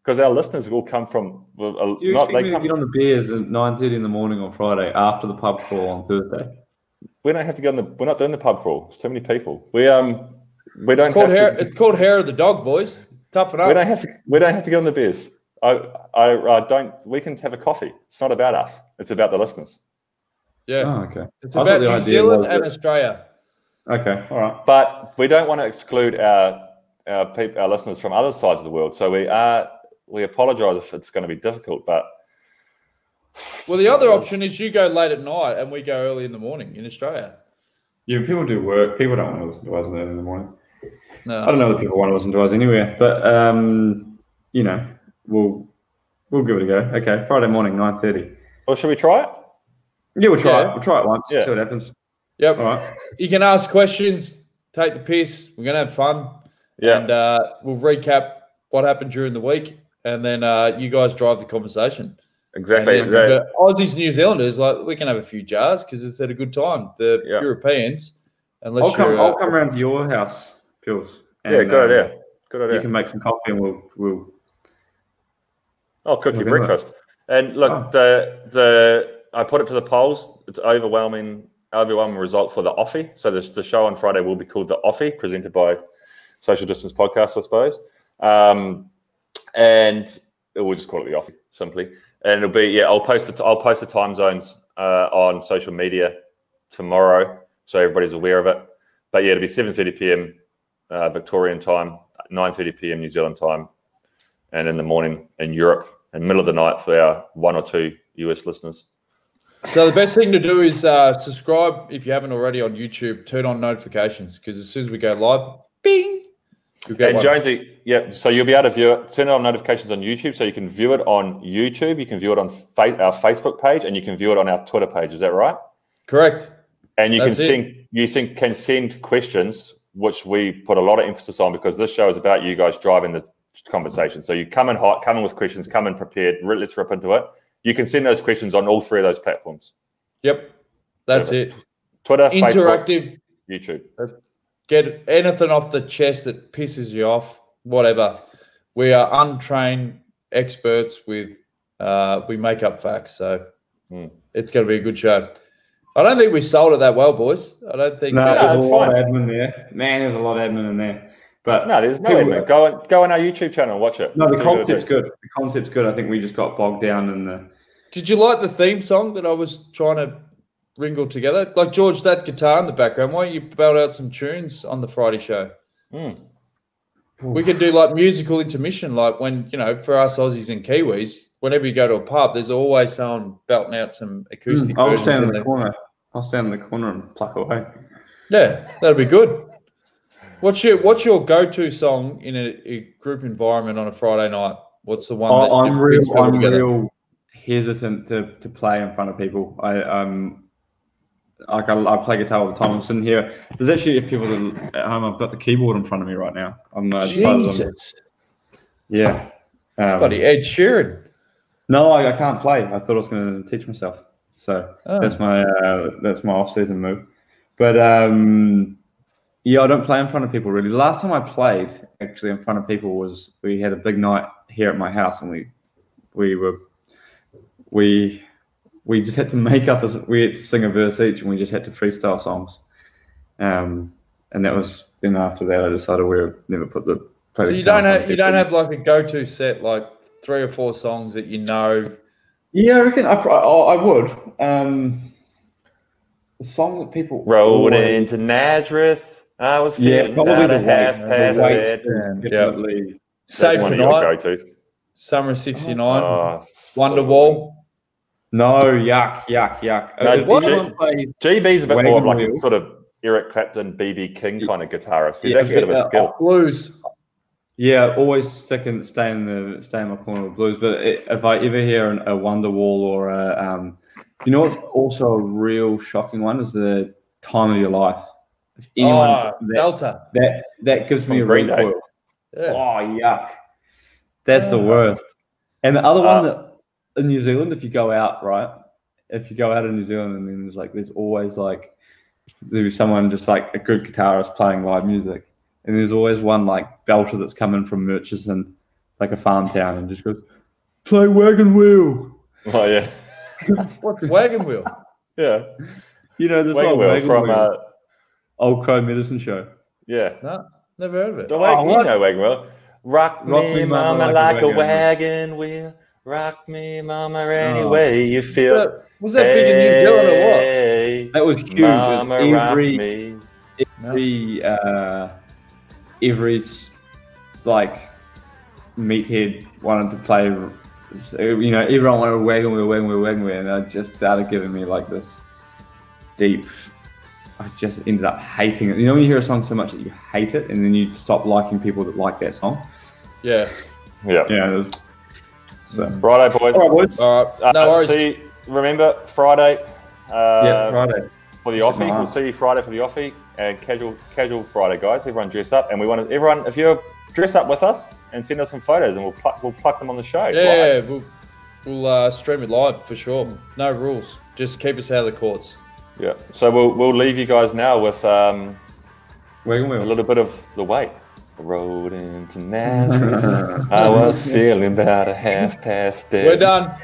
[SPEAKER 2] because our listeners will come from.
[SPEAKER 3] Do you expect me to get on the beers at 9:30 in the morning on Friday after the pub crawl on Thursday?
[SPEAKER 2] We don't have to go on the. We're not doing the pub crawl. It's too many people. We don't.
[SPEAKER 1] It's called hair of the dog, boys. Toughen up.
[SPEAKER 2] We don't have to get on the beers. I don't. We can have a coffee. It's not about us. It's about the listeners.
[SPEAKER 1] Yeah.
[SPEAKER 3] Oh, okay.
[SPEAKER 1] It's about New Zealand and Australia.
[SPEAKER 3] Okay. All right.
[SPEAKER 2] But we don't want to exclude our listeners from other sides of the world. So we apologise if it's going to be difficult. But
[SPEAKER 1] well, the other option is you go late at night and we go early in the morning in Australia.
[SPEAKER 3] Yeah, people do work. People don't want to listen to us early in the morning.
[SPEAKER 1] No,
[SPEAKER 3] I don't know that people want to listen to us anywhere, but we'll give it a go. Okay, Friday morning, 9:30.
[SPEAKER 2] Well, should we try it?
[SPEAKER 3] Yeah, we'll try it. We'll try it once. See what happens.
[SPEAKER 1] Yep.
[SPEAKER 3] All right.
[SPEAKER 1] You can ask questions, take the piss. We're gonna have fun.
[SPEAKER 2] Yeah.
[SPEAKER 1] And we'll recap what happened during the week, and then you guys drive the conversation.
[SPEAKER 2] Exactly.
[SPEAKER 1] Aussies, New Zealanders, we can have a few jars because it's at a good time. The Europeans, unless
[SPEAKER 3] I'll come around to your house, Pills.
[SPEAKER 2] And, good idea. Good idea.
[SPEAKER 3] You can make some coffee and we'll.
[SPEAKER 2] I'll cook you breakfast. And look, I put it to the polls. It's overwhelming result for the Offy. So the show on Friday will be called the Offy, presented by Social Distance Podcast, I suppose. And we'll just call it the Offy simply. And it'll be I'll post the time zones on social media tomorrow, so everybody's aware of it. But it'll be 7:30 p.m. Victorian time, 9:30 p.m. New Zealand time, and in the morning in Europe, and middle of the night for our 1 or 2 US listeners.
[SPEAKER 1] So the best thing to do is subscribe if you haven't already on YouTube. Turn on notifications because as soon as we go live, bing.
[SPEAKER 2] And Jonesy, so you'll be able to view it. Turn on notifications on YouTube, so you can view it on YouTube. You can view it on our Facebook page, and you can view it on our Twitter page. Is that right?
[SPEAKER 1] Correct.
[SPEAKER 2] And you can send questions, which we put a lot of emphasis on because this show is about you guys driving the conversation. So you come in hot, come in with questions, come in prepared. Let's rip into it. You can send those questions on all 3 of those platforms.
[SPEAKER 1] Yep, that's it.
[SPEAKER 2] Twitter,
[SPEAKER 1] interactive,
[SPEAKER 2] Facebook, YouTube.
[SPEAKER 1] Get anything off the chest that pisses you off, whatever. We are untrained experts with, we make up facts. So it's going to be a good show. I don't think we sold it that well, boys. I don't think.
[SPEAKER 3] No, there's a lot of admin there. Man, there's a lot of admin in there. But
[SPEAKER 2] no, there's no admin. Go on our YouTube channel and watch it.
[SPEAKER 3] No, the concept's good. The concept's good. I think we just got bogged down in the.
[SPEAKER 1] Did you like the theme song that I was trying to wrangle together? Like, George, that guitar in the background, why don't you belt out some tunes on the Friday show? We could do like musical intermission, like when, you know, for us Aussies and Kiwis, whenever you go to a pub, there's always someone belting out some acoustic
[SPEAKER 3] I'll
[SPEAKER 1] versions
[SPEAKER 3] stand in the corner. I'll stand in the corner and pluck away.
[SPEAKER 1] Yeah, that'd be good. What's your go-to song in a group environment on a Friday night? What's the one that
[SPEAKER 3] I'm real hesitant to play in front of people. I play guitar all the time. I'm sitting here. There's actually, if people are at home, I've got the keyboard in front of me right now.
[SPEAKER 1] Jesus.
[SPEAKER 3] Yeah.
[SPEAKER 1] Bloody Ed Sheeran.
[SPEAKER 3] No, I can't play. I thought I was going to teach myself. So that's my off-season move. But yeah, I don't play in front of people really. The last time I played actually in front of people was we had a big night here at my house, and we just had to make up we had to sing a verse each, and we just had to freestyle songs. And that was then after that I decided we would never put the.
[SPEAKER 1] So you don't have like a go-to set, like 3 or 4 songs that you know.
[SPEAKER 3] Yeah, I reckon I would. The song that people
[SPEAKER 2] rolled into Nazareth. I was feeling about a half past bed.
[SPEAKER 3] Definitely.
[SPEAKER 1] Save Tonight. Summer '69. Wonderwall.
[SPEAKER 3] No, yuck.
[SPEAKER 2] No, GB's a bit more of like a sort of Eric Clapton, BB King kind of guitarist. He's actually got a bit of skill.
[SPEAKER 1] Blues.
[SPEAKER 3] Yeah, always stay in my corner with blues. But if I ever hear a Wonderwall or a, you know what's also a real shocking one is the Time of Your Life. If anyone
[SPEAKER 1] Delta,
[SPEAKER 3] that gives me a recoil.
[SPEAKER 1] Yeah.
[SPEAKER 3] Oh yuck, that's the worst. And the other one that in New Zealand, if you go out in New Zealand, and then there's always there'll be someone just like a good guitarist playing live music. And there's always one like belter that's coming from Murchison, like a farm town, and just goes, "Play Wagon Wheel."
[SPEAKER 2] Oh yeah.
[SPEAKER 1] What's Wagon Wheel?
[SPEAKER 3] Yeah. You know, there's
[SPEAKER 2] Wagon Wheel from
[SPEAKER 3] Old Crow Medicine Show.
[SPEAKER 2] Yeah.
[SPEAKER 1] No, never heard of it.
[SPEAKER 2] You know Wagon Wheel. Rock me, mama, like a wagon wheel. Rock me, mama, any way you feel.
[SPEAKER 1] Was that big in New Zealand or what?
[SPEAKER 3] That was huge.
[SPEAKER 2] Mama, rock me.
[SPEAKER 3] Every like meathead wanted to play, you know, everyone wanted Wagon Wheel, and it just started giving me like this deep. I just ended up hating it. You know when you hear a song so much that you hate it, and then you stop liking people that like that song.
[SPEAKER 1] Yeah.
[SPEAKER 3] Yeah.
[SPEAKER 2] So Friday, boys.
[SPEAKER 3] All right, boys.
[SPEAKER 1] All right. No worries.
[SPEAKER 2] Remember Friday.
[SPEAKER 3] Friday
[SPEAKER 2] for the Offy. We'll see you Friday for the Offy and casual Friday, guys. Everyone dress up, and we want everyone. If you're dressed up with us, and send us some photos, and we'll pluck them on the show.
[SPEAKER 1] Yeah, we'll stream it live for sure. No rules. Just keep us out of the courts.
[SPEAKER 2] Yeah. So we'll leave you guys now with a little bit of the weight. Rode into Nazareth. I was feeling about a half past dead.
[SPEAKER 1] We're done.